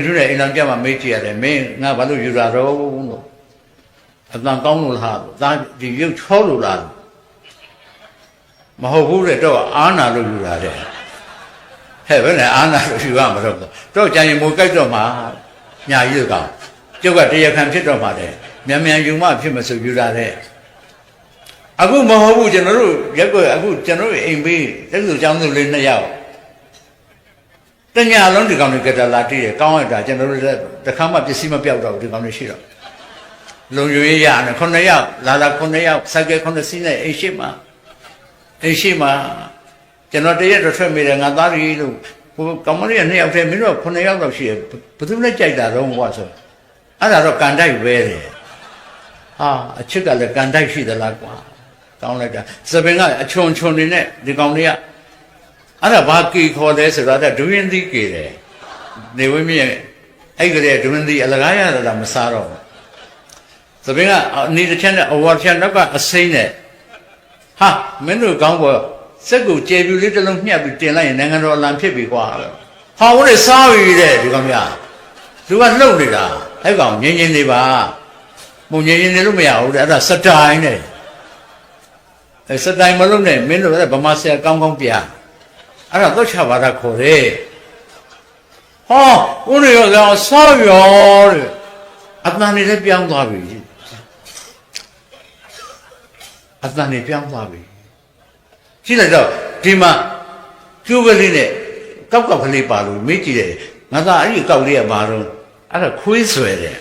သူနဲ့အိမ်တော်ကြမှာမေးကြည့်ရတယ်မင်းငါဘာလို့ယူတာတော့လို့အတန်ကောင်းလို့လားသားဒီရုပ်ချောလို့လားမဟုတ်ဘူးတဲ့တော့အာနာလို့ယူတာတဲ့ဟဲ့ဘယ်နဲ့အာနာလို့ယူရမှာတော့ကြံရင်မိုးကြိုက်တော့မှာညာကြီးကောင်ကျုပ်ကတရားခံဖြစ်တော့မှာတဲ့မြန်မြန်ယူမှဖြစ်မဆိုယူတာတဲ့အခုမဟုတ်ဘူးကျွန်တော်တို့ရက်ကွအခုကျွန်တော်တို့အိမ်ဘေးတက်စုကျောင်းစုလေး2ယောက်တညာလုံးဒီကောင်တွေကတလာတီးတယ်ကောင်းရတာကျွန်တော်တို့လည်းတစ်ခါမှပစ္စည်းမပြောက်တော့ဘူးဒီကောင်တွေရှိတော့လုံရွေးရနဲ့9ယောက်လာ9ယောက်စိုက်ကဲ9စီးနဲ့အိမ်ရှိမှာကျွန်တော်တရက်တော့ထွက်မိတယ်ငါသားကြီးလို့ဟိုကောင်မလေးက2ယောက်တည်းမင်းတို့9ယောက်တော့ရှိတယ်ဘယ်သူနဲ့ကြိုက်တာတော့ကွာဆိုအဲ့ဒါတော့ကန်တိုက်ပဲတယ်ဟာအချစ်ကလည်းကန်တိုက်ရှိသလားကွာကောင်းလိုက်တာစပင်ကအချွန်နေနဲ့ဒီကောင်လေးကအဲ့ဒါဘာကီခေါ်လဲဆိုတော့ဒူရင်သီးကေတယ်နေဝင်းမြင့်အဲ့ကလေးဒူရင်သီးအလကားရတာမစားတော့သပင်ကအနီတစ်ချက်နဲ့အဝါတစ်ချက်နောက်ကအစိမ့်နဲ့ဟာမင်းတို့ကောင်းပေါ်စက်ကိုကျေပြူလေးတစ်လုံးညှက်ပြီးတင်လိုက်ရင်နိုင်ငံတော်အလံဖြစ်ပြီကွာဟာဦးလေးစားပြီတဲ့ဒီကောင်မြလူကလှုပ်နေတာအဲ့ကောင်ငင်းနေပါပုံငင်းနေလို့မရဘူးတဲ့အဲ့ဒါစတိုင်နဲ့အဲ့စတိုင်မလို့နဲ့မင်းတို့ကဗမာဆရာကောင်းပြအဲ့ဒါတော့ချပါတာခေါ်တယ်ဟောဦးလေးကစားရောတဲ့အတန်နေလည်းပြောင်းသွားပြီအတန်နေပြောင်းသွားပြီကြည့်လိုက်တော့ဒီမှာကျိုးကလေးနဲ့ကောက်ကလေးပါလို့မေးကြည့်တယ်ငါသားအဲ့ဒီကောက်လေးကဘာတော့အဲ့ဒါခွေးဆွဲတယ်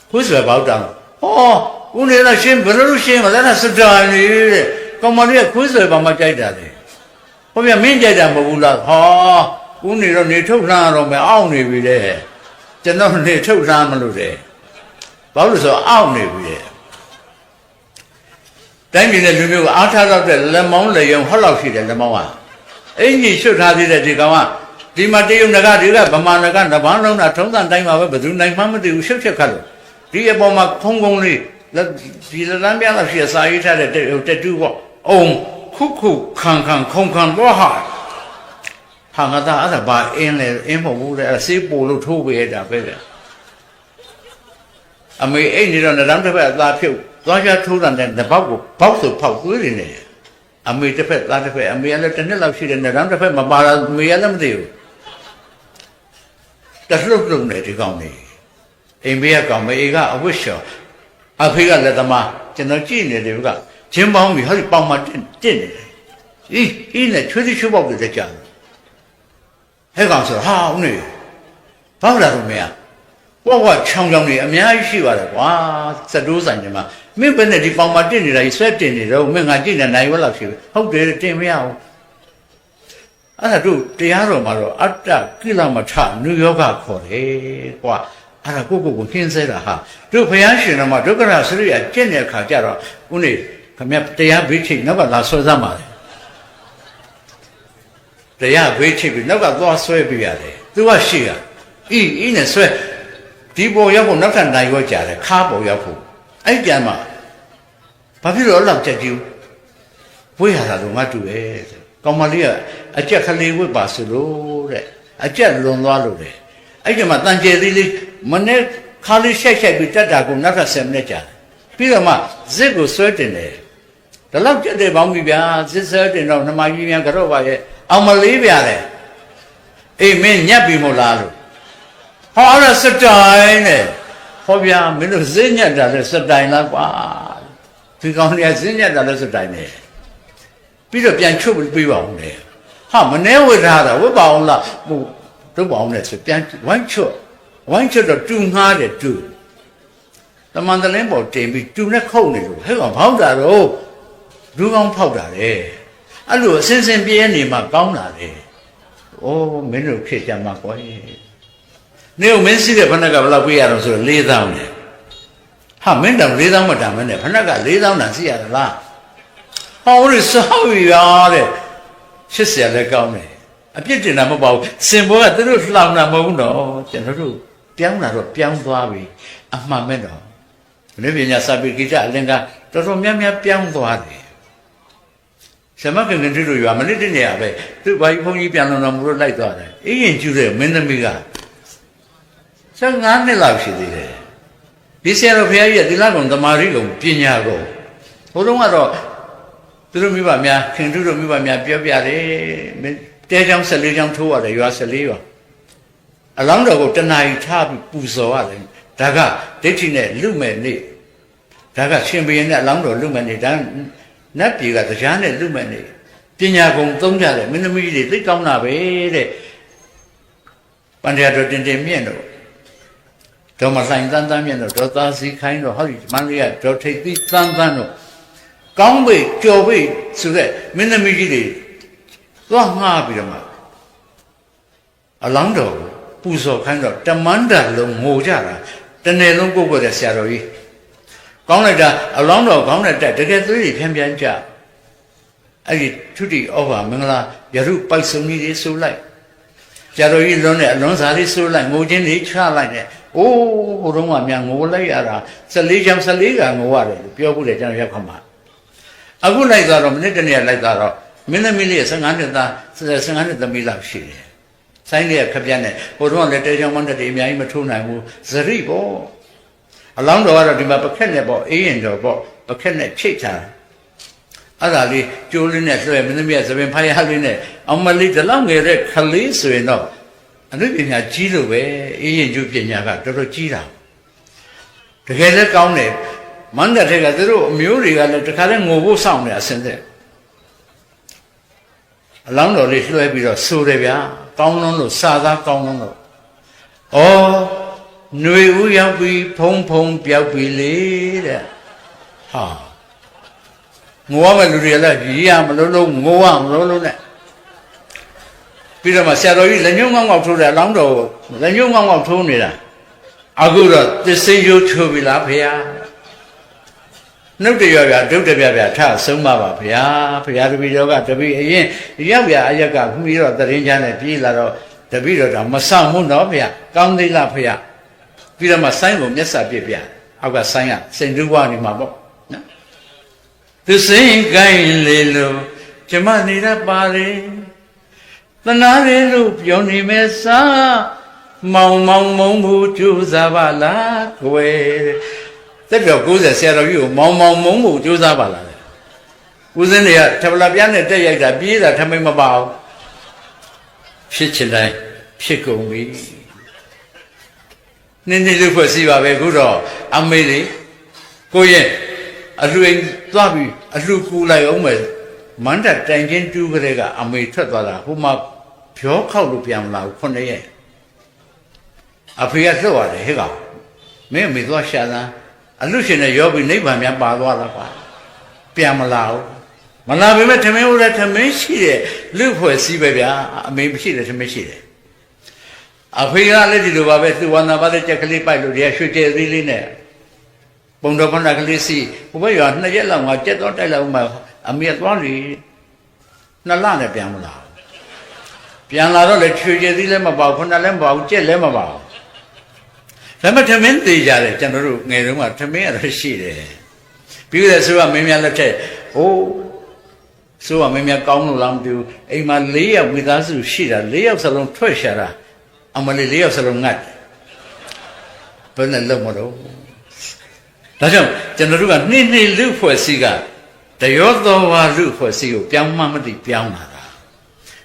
ခွေးဆွဲပေါ့တောင်ဟောဦးနေတော့ရှင်းဘယ်လိုရှင်းမလဲအဲ့ဒါစတာနေတဲ့ကောင်မလေးကခွေးဆွဲပါမှကြိုက်တာလေဟောပြမင်းကြိုက်တာမဟုတ်ဘူးလားဟောဦးနေတော့နေထုတ်လှမ်းတော့မယ်အောင့်နေပြီတဲ့ကျွန်တော်နေထုတ်လှမ်းမလို့တဲ့ဘာလို့ဆိုအောင့်နေပြီတဲ့တိုင်းပြည်နဲ့လူမျိုးကအားထားတော့တဲ့လက်မောင်းလက်ယုံဟောက်လောက်ရှိတယ်လက်မောင်းကအင်ကြီးရွှတ်ထားသေးတဲ့ဒီကောင်ကဒီမှာတရုတ်နဂတွေကဗမာနဂနဘာလုံးတာထုံးစံတိုင်းမှာပဲဘယ်သူနိုင်မှမသိဘူးရှုပ်ချက်ခတ်လို့ဒီအပေါ်မှာခုံလေးဒီလမ်းပြလောက်ရှိစာရေးထားတဲ့တက်တူပေါ့အုံခုခံခုံတော့ဟာငါသားအဲ့ဒါဘာအင်းလဲအင်းမဟုတ်ဘူးလေအဲ့ဆေးပို့လို့ထိုးပေးရတာပဲအမေအိတ်နေတော့နရမ်းတစ်ဖက်အသာဖြုတ်သွားကြထိုးတယ်တဲ့ဘောက်ကိုဘောက်ဆိုဖောက်သွေးနေတယ်အမေတစ်ဖက်သားတစ်ဖက်အမေကလည်းတစ်နှစ်လောက်ရှိတယ်နရမ်းတစ်ဖက်မပါတော့အမေကလည်းမသိဘူးတလှုပ်လုံနေဒီကောင်နေအိမ်ဘေးကကောင်မေကအဝတ်လျှော်အဖေကလည်းသမားကျွန်တော်ကြည့်နေတယ်ကချင်းပေါင်းပြီးဟောဒီပေါင်မှာတက်နေတယ်ဤနဲ့ချွေးချွေးပေါက်တွေတက်ကြတယ်ဟဲ့ကောင်ဆိုဟာဦးနေဘောက်လာတော့မရဝချောင်းနေအများကြီးရှိပါတယ်ကွာစတိုးဆိုင်တွေမှာမင်းဘယ်နဲ့ဒီပေါင်မှာတက်နေတာကြီးဆွဲတင်နေတော့မင်းငါကြည့်နေနိုင်ဝက်လောက်ရှိပြီဟုတ်တယ်တင်မရဘူးအဲ့ဒါတို့တရားတော်မှာတော့အတ္တကိလမထနုယောဂခေါ်တယ်ကွာအဲ့ဒါကိုခင်းဆဲတာဟာတို့ဘုရားရှင်တော်မှာဒုက္ခရစရိယကျင့်တဲ့အခါကျတော့ဦးနေခမတရားဘေးချိတ်နောက်ကလာဆွဲစမ်းပါလေတရားဘေးချိတ်ပြီးနောက်ကသွားဆွဲပြရတယ်သူကရှိရဤနဲ့ဆွဲဒီပေါ်ရောက်ဖို့နောက်ထပ်နိုင်ရောကြတယ်ခါပေါ်ရောက်ဖို့အဲ့ကြမှာဘာဖြစ်လို့လောက်ချက်ကြီးဝေးရတာလို့ငါတူတယ်ကောင်မလေးကအကြက်ကလေးဝတ်ပါဆိုလို့တဲ့အကြက်လွန်သွားလို့တဲ့အဲ့ကြမှာတန်ကျဲသေးလေးမနေ့ခါလေးရှိုက်ပြီးတက်တာကိုနောက်ထပ်10မိနစ်ကြာပြီးတော့မှဇစ်ကိုဆွဲတင်တယ်ဒါလောက်ကြက်တဲ့ပေါင်းပြီဗျာဇစ်ဆွဲတင်တော့နှမကြီးများကတော့ပါရဲ့အောင်မလေးဗျာလေအေးမင်းညက်ပြီမို့လားလို့ဟောအဲ့ဒါစတိုင်နဲ့ဟောဗျာမင်းတို့ဇင်းညက်တာလဲစတိုင်လားကွာဒီကောင်တွေကဇင်းညက်တာလဲစတိုင်နဲ့ပြီးတော့ပြန်ချုပ်ပြီးပါအောင်လေဟာမနှဲဝတ်ထားတာဝတ်ပါအောင်လားဟိုတို့ပါအောင်လေဆိုပြန်ဝိုင်းချွတ်တော့တူငှားတယ်တူတမန်တလင်းပေါ်တင်ပြီးတူနဲ့ခုတ်နေလို့ဟဲ့ကောင်ဖောက်တာတော့လူကောင်းဖောက်တာလေအဲ့လိုအစင်ပြဲနေမှကောင်းတာလေအိုးမင်းတို့ဖြစ်ကြမှာကွာနေမင်းစီးတဲ့ဖဏကဘယ်လောက်ပေးရတော့ဆိုတော့4000နဲ့ဟာမင်းတောင်4000မတန်မနဲ့ဖဏက4000တန်စီးရတာလားဟောလို့စောက်ရတဲ့ချစ်စရာလည်းကောင်းတယ်အပြစ်တင်တာမပေါ့စင်ဘောကသူတို့လှောင်တာမဟုတ်ဘူးနော်ကျွန်တော်တို့ပြောင်းတာတော့ပြောင်းသွားပြီအမှန်မဲ့တော့လူပညာစာပေကိစ္စအလင်ကတော်တော်များများပြောင်းသွားတယ်ဆမကငင်တို့ရွာမနစ်တနေရပဲသူဘာကြီးဘုန်းကြီးပြန်လုံတော်မူလို့လိုက်သွားတယ်အေးရင်ကျူးတဲ့မင်းသမီးက 15နှစ်လောက်ရှိသေးတယ်ဒီဆရာတော်ဘုရားကြီးကသီလကုံသမာဓိကုံပညာကုံဘုရားကတော့သူတို့မိဘများခင်ထုတို့မိဘများပြောပြတယ်တဲချောင်း14ချောင်းထိုးရတယ်ရွာ14ရွာအလောင်းတော်ကိုတဏှာကြီးထားပြီးပူဇော်ရတယ်ဒါကဒိဋ္ဌိနဲ့လူမဲ့နေ့ဒါကရှင်ဘုရင်နဲ့အလောင်းတော်လူမဲ့နေ့ဒါနတ်ပြည်ကတရားနဲ့လူမဲ့နေ့ပညာကုံသုံးကြတယ်မင်းသမီးတွေသိကောင်းတာပဲတဲ့ပန္တရားတော်တင်တင်မြင့်တော့ဒေါ်မဆိုင်တန်းတန်းမြင့်တော့ဒေါ်သားစီခိုင်းတော့ဟောဒီမန္တလေးကဒေါ်ထိပ်သီးတန်းတန်းတော့ကောင်းပိတ်ကြော်ပိတ်ဆိုတဲ့မင်းသမီးကြီးတွေသွားငှားပြီးတော့မှအလောင်းတော်ပူဇော်ခိုင်းတော့တမန္တလုံးငိုကြတာတနေ့လုံးကိုယ့်ကိုယ်တဲ့ဆရာတော်ကြီးကောင်းလိုက်တာအလောင်းတော်ကောင်းတဲ့တက်တကယ်သွေးတွေဖြန်းဖြန်းကြအဲ့ဒီထုတိဩဘာမင်္ဂလာယရုပိုက်စုံကြီးတွေဆိုလိုက်ဆရာတော်ကြီးလွန်းတဲ့အလွန်စားလေးဆိုလိုက်ငိုချင်းလေးချလိုက်တဲ့အိုးဟိုတုန်းကမြန်ငိုလိုက်ရတာ14ချောင်း14ကငိုရတယ်လို့ပြောဖို့လေကျွန်တော်ရောက်ခါမှာအခုလိုက်သွားတော့မိနစ်တနေ့လိုက်သွားတော့မင်းသမီးလေး15နှစ်သား15နှစ်သမီးလောက်ရှိတယ်ဆိုင်းလေးခပြတ်နဲ့ဟိုတုန်းကလည်းတဲချောင်းမန်းတဲ့အများကြီးမထိုးနိုင်ဘူးဇရိပေါ့အလောင်းတော်ကတော့ဒီမှာပခက်နဲ့ပေါ့အေးရင်တော်ပေါ့ပခက်နဲ့ချိတ်ထားအဲ့ဒါလေးကျိုးလေးနဲ့လွှဲမင်းသမီးကသပင်ဖိုင်ရလေးနဲ့အောင်မလေးဒီလောက်ငယ်တဲ့ခလေးဆိုရင်တော့အနုပညာကြီးလို့ပဲအေးရင်ကျိုးပညာကတော်တော်ကြီးတာတကယ်လည်းကောင်းတယ်မန္တထက်ကသူတို့အမျိုးတွေကလည်းတခါတည်းငိုဖို့စောင့်နေအစင်းတဲ့အလောင်းတော်လေးလွှဲပြီးတော့ဆိုတယ်ဗျာကောင်းလုံးလို့စာသားကောင်းလုံးလို့ဩຫນွေဦးရောက်ပြီးဖုံဖုံပြောက်ပြီလေတဲ့ဟာငိုရမယ့်လူတွေလည်းရည်ရမလို့လို့ငိုရမလို့လို့နဲ့ပြီးတော့မှဆရာတော်ကြီးလက်ညှိုးငေါငေါထိုးတယ်အလောင်းတော်လက်ညှိုးငေါငေါထိုးနေတာအခုတော့သစ္စေရိုးချိုးပြီလားဖေဟာနှုတ်တရပြဒုတ်တပြပြထဆုံးပါပါဗျာဘုရားတပည့်တော်ကတပည့်အရင်ရောက်ပြအရက်ကပြီးတော့တရင်ချမ်းနဲ့ပြေးလာတော့တပည့်တော်ကမဆောင်ဘူးနော်ဗျာကောင်းသေးလားဗျာပြီးတော့မှဆိုင်းကိုမျက်စာပြစ်ပြအောက်ကဆိုင်းကစိန်တူးဝနေမှာပေါ့နော်သူစိန်ကိုင်းလေလို့ကျမနေရပါလေသနာရဲလို့ပြောနေမယ်စားမောင်မောင်မုံမှုကြိုးစားပါလားကွယ်တက်တော်90ဆရာတော်ကြီးကိုမောင်မောင်မုံမှုကြိုးစားပါလားဦးစင်းတွေကထပလာပြားနဲ့တက်ရိုက်တာပြေးတာထမိတ်မပါဘူးဖြစ်ချင်တိုင်းဖြစ်ကုန်ပြီနင်းနေလို့ဖွဲ့စီပါပဲအခုတော့အမေလေးကိုရဲ့အလှိမ်သွားပြီးအလှကူလိုက်အောင်မယ်မန္တတိုင်ချင်းတူးကလေးကအမေထွက်သွားတာဟိုမှာဖြောခောက်လို့ပြန်မလာဘူး9ရက်အဖေကလွတ်ရတယ်ဟဲ့ကောင်မင်းအမေသွားရှာသားအလူရှင်နဲ့ရောပြီးနိဗ္ဗာန်များပါသွားလားကွာပြန်မလာဘူးမလာပေမဲ့ထမင်းဦးလည်းထမင်းရှိတယ်လူဖွဲ့စည်းပဲဗျာအမေမရှိတယ်ထမင်းရှိတယ်အဖေကလည်းဒီလိုပါပဲသူဝန္တာပါတဲ့ကြက်ကလေးပိုက်လို့ဒီကရွှေကျဲသေးလေးနဲ့ပုံတော်ဖဏကလေးစီဟိုဘက်ရွာ2ရက်လောက်ငါကြက်တော့တိုက်လောက်မှအမေသွားလေ2လနဲ့ပြန်မလာပြန်လာတော့လေရွှေကျဲသေးလည်းမပေါဖဏလည်းမပေါကြက်လည်းမပေါဒါမှထမင်းသေးကြတယ်ကျွန်တော်တို့ငယ်တုန်းကထမင်းရတော့ရှိတယ်ပြီးတဲ့ဆိုကမင်းများလက်ထက်ဟိုဆိုကမင်းများကောင်းလို့လားမသိဘူးအိမ်မှာ4ယောက်မိသားစုရှိတာ4ယောက်စလုံးထွက်ရှာတာအမလေး4ယောက်စလုံးငတ်ဘယ်နဲ့လုံးမလို့ဒါကြောင့်ကျွန်တော်တို့ကနှစ်လူဖွဲ့စည်းကတရောတော်ဝါလူဖွဲ့စည်းကိုပြောင်းမှမသိပြောင်းလာတာ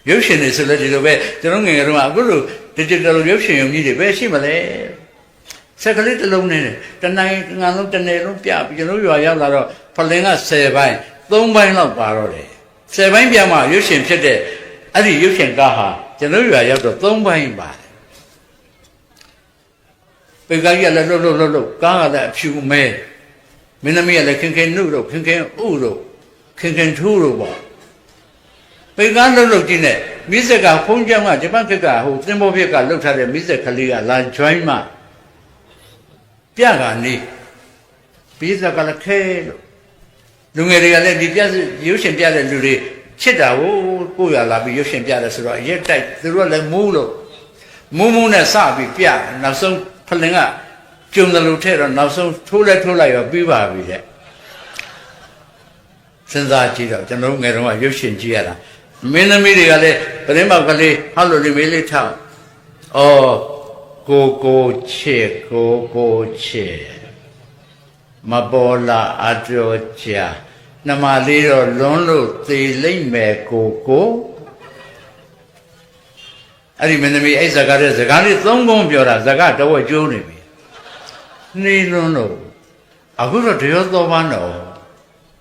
ရုပ်ရှင်တွေဆိုလည်းဒီလိုပဲကျွန်တော်ငယ်ငယ်တုန်းကအခုလို digital ရုပ်ရှင်ရုံကြီးတွေပဲရှိမလဲစက်ကလေးတစ်လုံးနဲ့တနိုင်ငါလုံးတနယ်လုံးပြပြီးကျွန်တော်ရွာရောက်လာတော့ဖလင်က10ပိုင်း3ပိုင်းလောက်ပါတော့တယ်10ပိုင်းပြမှရုပ်ရှင်ဖြစ်တဲ့အဲ့ဒီရုပ်ရှင်ကားဟာကျွန်တော်ရွာရောက်တော့3ပိုင်းပါတယ်ပေကားကြီးကလည်းလှုပ်ကားကလည်းအဖြူမဲမင်းသမီးကလည်းခင်နှုတ်တော့ခင်ဥတော့ခင်ထူးတော့ပေါ့ပေကားလှုပ်ကြည့်နဲ့မိစက်ကဖုံးကြောင်းကဂျပန်ခေတ်ကဟိုသင်္ဘောဖြစ်ကလှုပ်ထားတဲ့မိစက်ကလေးကလာ join မှပြကနေပြီးစကလည်းခဲလို့လူငယ်တွေကလည်းဒီပြရုပ်ရှင်ပြတဲ့လူတွေချစ်တာကိုရလာပြီးရုပ်ရှင်ပြတယ်ဆိုတော့ရက်တိုက်သူတို့ကလည်းမူးလို့မူးနဲ့စပြီးပြနောက်ဆုံးဖလင်ကကျုံတယ်လို့ထဲတော့နောက်ဆုံးထိုးလိုက်ရောပြီးပါပြီတဲ့စဉ်းစားကြည့်တော့ကျွန်တော်ငယ်တုန်းကရုပ်ရှင်ကြည့်ရတာမင်းသမီးတွေကလည်းပရင်းပေါက်ကလေးဟောက်လို့လေးမေးလေးထောက်ဩ ကိုချစ်မပေါ်လာအတော်ကြာနှမလေးတော့လွန်းလို့သေလိမ့်မယ်ကိုအဲ့ဒီမင်းသမီးအဲ့စကားတဲ့စကားလေးသုံးခုပြောတာစကားတော့ကျိုးနေပြီနှီးလွန်းလို့အခုတော့တရောသောပါနော်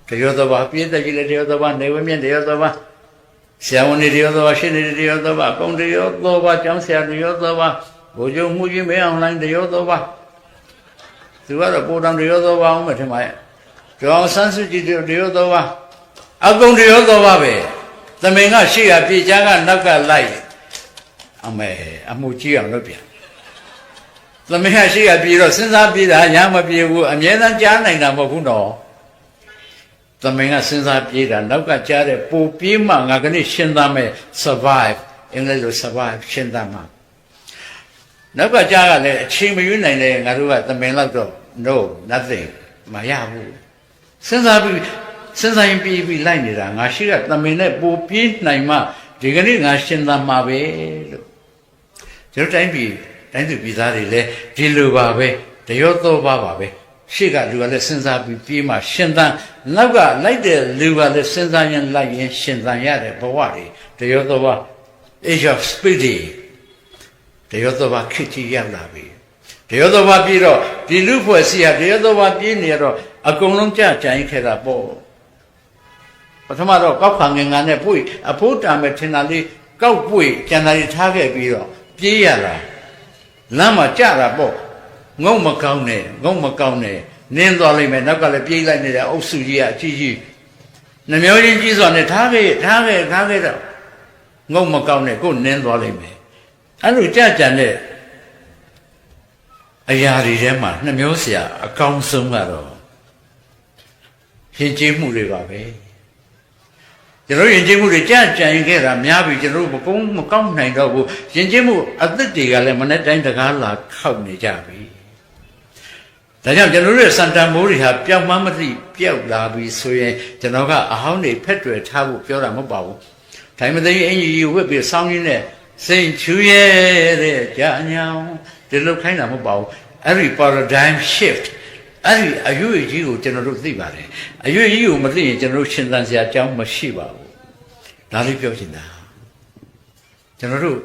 တရောသောပါပြည့်တဲ့ကြီးလေတရောသောပါနေဝမြင့်တရောသောပါဆရာဝန်တွေတရောသောပါရှင်းနေတရောသောပါအကုန်တရောသောပါကျောင်းဆရာတရောသောပါဘိုလ်ချုပ်မှုကြီးမဲအောင်လိုင်းတရောသောပါသူကတော့ပိုတောင်တရောသောပါအောင်မထင်ပါရဲ့ကျောင်းဆန်းစုကြည်တရောသောပါအကုန်တရောသောပါပဲသမင်ကရှေ့ကပြေချားကနောက်ကလိုက်အမေအမှုကြီးအောင်လုပ်ပြန်သမင်ကရှေ့ကပြေတော့စဉ်းစားပြေတာရမပြေဘူးအမြဲတမ်းကြားနိုင်တာမဟုတ်ဘူးနော်သမင်ကစဉ်းစားပြေတာနောက်ကကြားတဲ့ပိုပြေးမှငါကနေ့ရှင်းသားမယ် survive အင်္ဂလိပ်လို survive ရှင်းသားမှာနောက်ကကြားကလည်းအချိန်မရွေးနိုင်လေငါတို့ကသမင်လောက်တော့ no nothing မရဘူးစဉ်းစားရင်ပြီးလိုက်နေတာငါရှိကသမင်နဲ့ပိုပြေးနိုင်မှဒီကနေ့ငါရှင်းသားမှာပဲလို့ကျွန်တော်တိုင်းသူပြည်သားတွေလည်းဒီလိုပါပဲတရောသောပါပဲရှေ့ကလူကလည်းစဉ်းစားပြီးပြေးမှရှင်းသားနောက်ကလိုက်တဲ့လူကလည်းစဉ်းစားရင်လိုက်ရင်ရှင်းသားရတဲ့ဘဝတွေတရောသောပါ age of speed တရောသောပါခေတ်ကြီးရောက်လာပြီတရောသောပါပြေးတော့ဒီလူဖွဲ့စီဟာတရောသောပါပြေးနေတော့အကုန်လုံးကြင်ခဲ့တာပေါ့ပထမတော့ကောက်ခံငင်ငါနဲ့ပွေအဖိုးတာမဲ့ထင်တာလေးကောက်ပွေကျန်တာတွေထားခဲ့ပြီးတော့ပြေးရတာလမ်းမှာကြတာပေါ့ငုံမကောင်းနဲ့နင်းသွားလိမ့်မယ်နောက်ကလည်းပြေးလိုက်နေတဲ့အုပ်စုကြီးကအကြီးကြီးနှမျိုးချင်းကြီးစွာနဲ့ထားခဲ့တော့ငုံမကောင်းနဲ့ကိုနင်းသွားလိမ့်မယ်အဲ့လိုကြတဲ့အရာတွေထဲမှာနှမျိုးเสียအကောင်းဆုံးကတော့ရင်ကျေးမှုတွေပါပဲကျွန်တော်ရင်ကျေးမှုတွေကြင်ခဲ့တာများပြီကျွန်တော်မကောင်းနိုင်တော့ဘူးရင်ကျေးမှုအသစ်တွေကလည်းမနေ့တိုင်းတကားလာခောက်နေကြပြီဒါကြောင့်ကျွန်တော်တို့ရဲ့စံတန်မိုးတွေဟာပျောက်မှမသိပျောက်လာပြီဆိုရင်ကျွန်တော်ကအဟောင်းတွေဖက်တွယ်ထားဖို့ပြောတာမဟုတ်ပါဘူးထိုင်မသိအင်ကြီးဝှက်ပြီးဆောင်းရင်းနဲ့စိတ်ချူရဲ့တဲ့ကြာညောင်ဒီလိုခိုင်းတာမဟုတ်ပါဘူးအဲ့ဒီ paradigm shift အဲ့ဒီအရွေးကြီးကိုကျွန်တော်တို့သိပါတယ်အရွေးကြီးကိုမသိရင်ကျွန်တော်တို့ရှင်းသန်စရာအကြောင်းမရှိပါဘူးဒါလေးပြောချင်တာကျွန်တော်တို့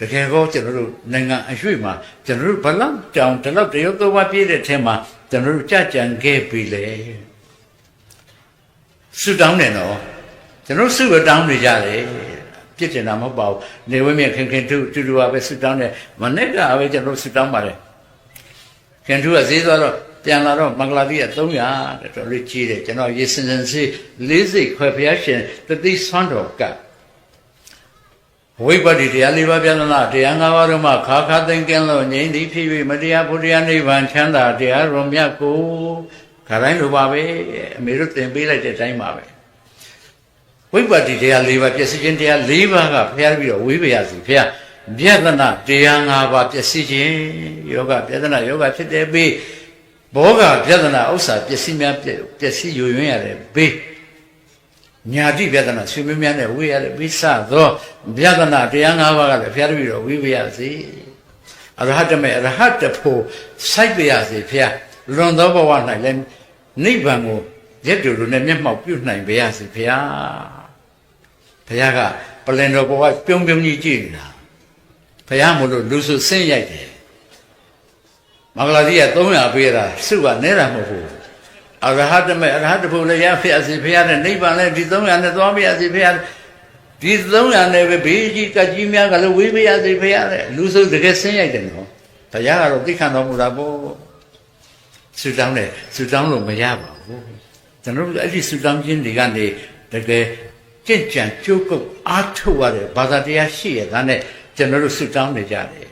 တကယ်ကောကျွန်တော်တို့နိုင်ငံအရွေးမှာကျွန်တော်တို့ဘလောက်တောင်တလောက်တရုတ်သောဝပြည့်တဲ့အထက်မှာကျွန်တော်တို့ကြကြံခဲ့ပြီလေဆုတောင်းတယ်နော်ကျွန်တော်ဆုတောင်းနေကြတယ်ပြစ်တင်တာမဟုတ်ပါဘူးနေဝင်းမြခင်တူပါပဲဆုတောင်းတယ်မနေ့ကပဲကျွန်တော်ဆုတောင်းပါတယ်ခင်တူကဈေးသွားတော့ပြန်လာတော့မင်္ဂလာတိက300တဲ့တော်လေးကြီးတယ်ကျွန်တော်ရေစင်စေး၄စိတ်ခွဲဘုရားရှင်တသိဆွမ်းတော်ကဝိပဿနာတရား၄ပါးပြဿနာတရား၅ပါးတို့မှခါသိမ့်ကင်းလို့ငြိမ့်သည်ဖြစ်၍မတရားဘုရားနိဗ္ဗာန်ချမ်းသာတရားတော်မြတ်ကိုခါတိုင်းလိုပါပဲအမေတို့သင်ပေးလိုက်တဲ့အတိုင်းပါပဲဝိပဿနာတရား၄ပါးပျက်စီးခြင်းတရား၄ပါးကဘုရားပြီးတော့ဝိပယစီဘုရားပြဿနာတရား၅ပါးပျက်စီးခြင်းယောဂပြဿနာယောဂဖြစ်တယ်ပြီးဘောဂပြဿနာဥစ္စာပျက်စီးများပျက်စီးယွင်ရတယ်ဘေးညာတိပြဿနာဆွေမျိုးများနဲ့ဝေးရတယ်ပြီးစသောပြဿနာတရား၅ပါးကလည်းဘုရားတပည့်တော်ဝိပယစီအရဟတမေအရဟတဖို့စိုက်ပြရစီဘုရားလွန်သောဘဝ၌လည်းနိဗ္ဗာန်ကိုရက်တူတူနဲ့မျက်မှောက်ပြုနိုင်ပါရစေဘုရားဘုရားကပလင်တော်ဘဝပြုံးကြီးကြည့်နေတာဘုရားမို့လို့လူစုဆင်းရိုက်တယ်မင်္ဂလာတိက300ပေးတာစုကနဲတာမဟုတ်ဘူးအရဟတမေအရဟတဖို့လည်းရဖျက်စီဘုရားနဲ့နိဗ္ဗာန်လည်းဒီ300နဲ့သွားပြရစီဘုရားဒီ300နဲ့ပဲဘေးကြီးကကြီးများကလည်းဝေးပြရစီဘုရားတဲ့လူစုတကယ်ဆင်းရိုက်တယ်နော်ဘုရားကတော့သိခံတော်မူတာပေါ့ဆုတောင်းလို့မရပါဘူးကျွန်တော်တို့အဲ့ဒီဆုတောင်းခြင်းတွေကနေတကယ်ကြင်ကြံကြိုးကုပ်အားထုတ်ရတဲ့ဘာသာတရားရှိရတာနဲ့ကျွန်တော်တို့ဆုတောင်းနေကြတယ်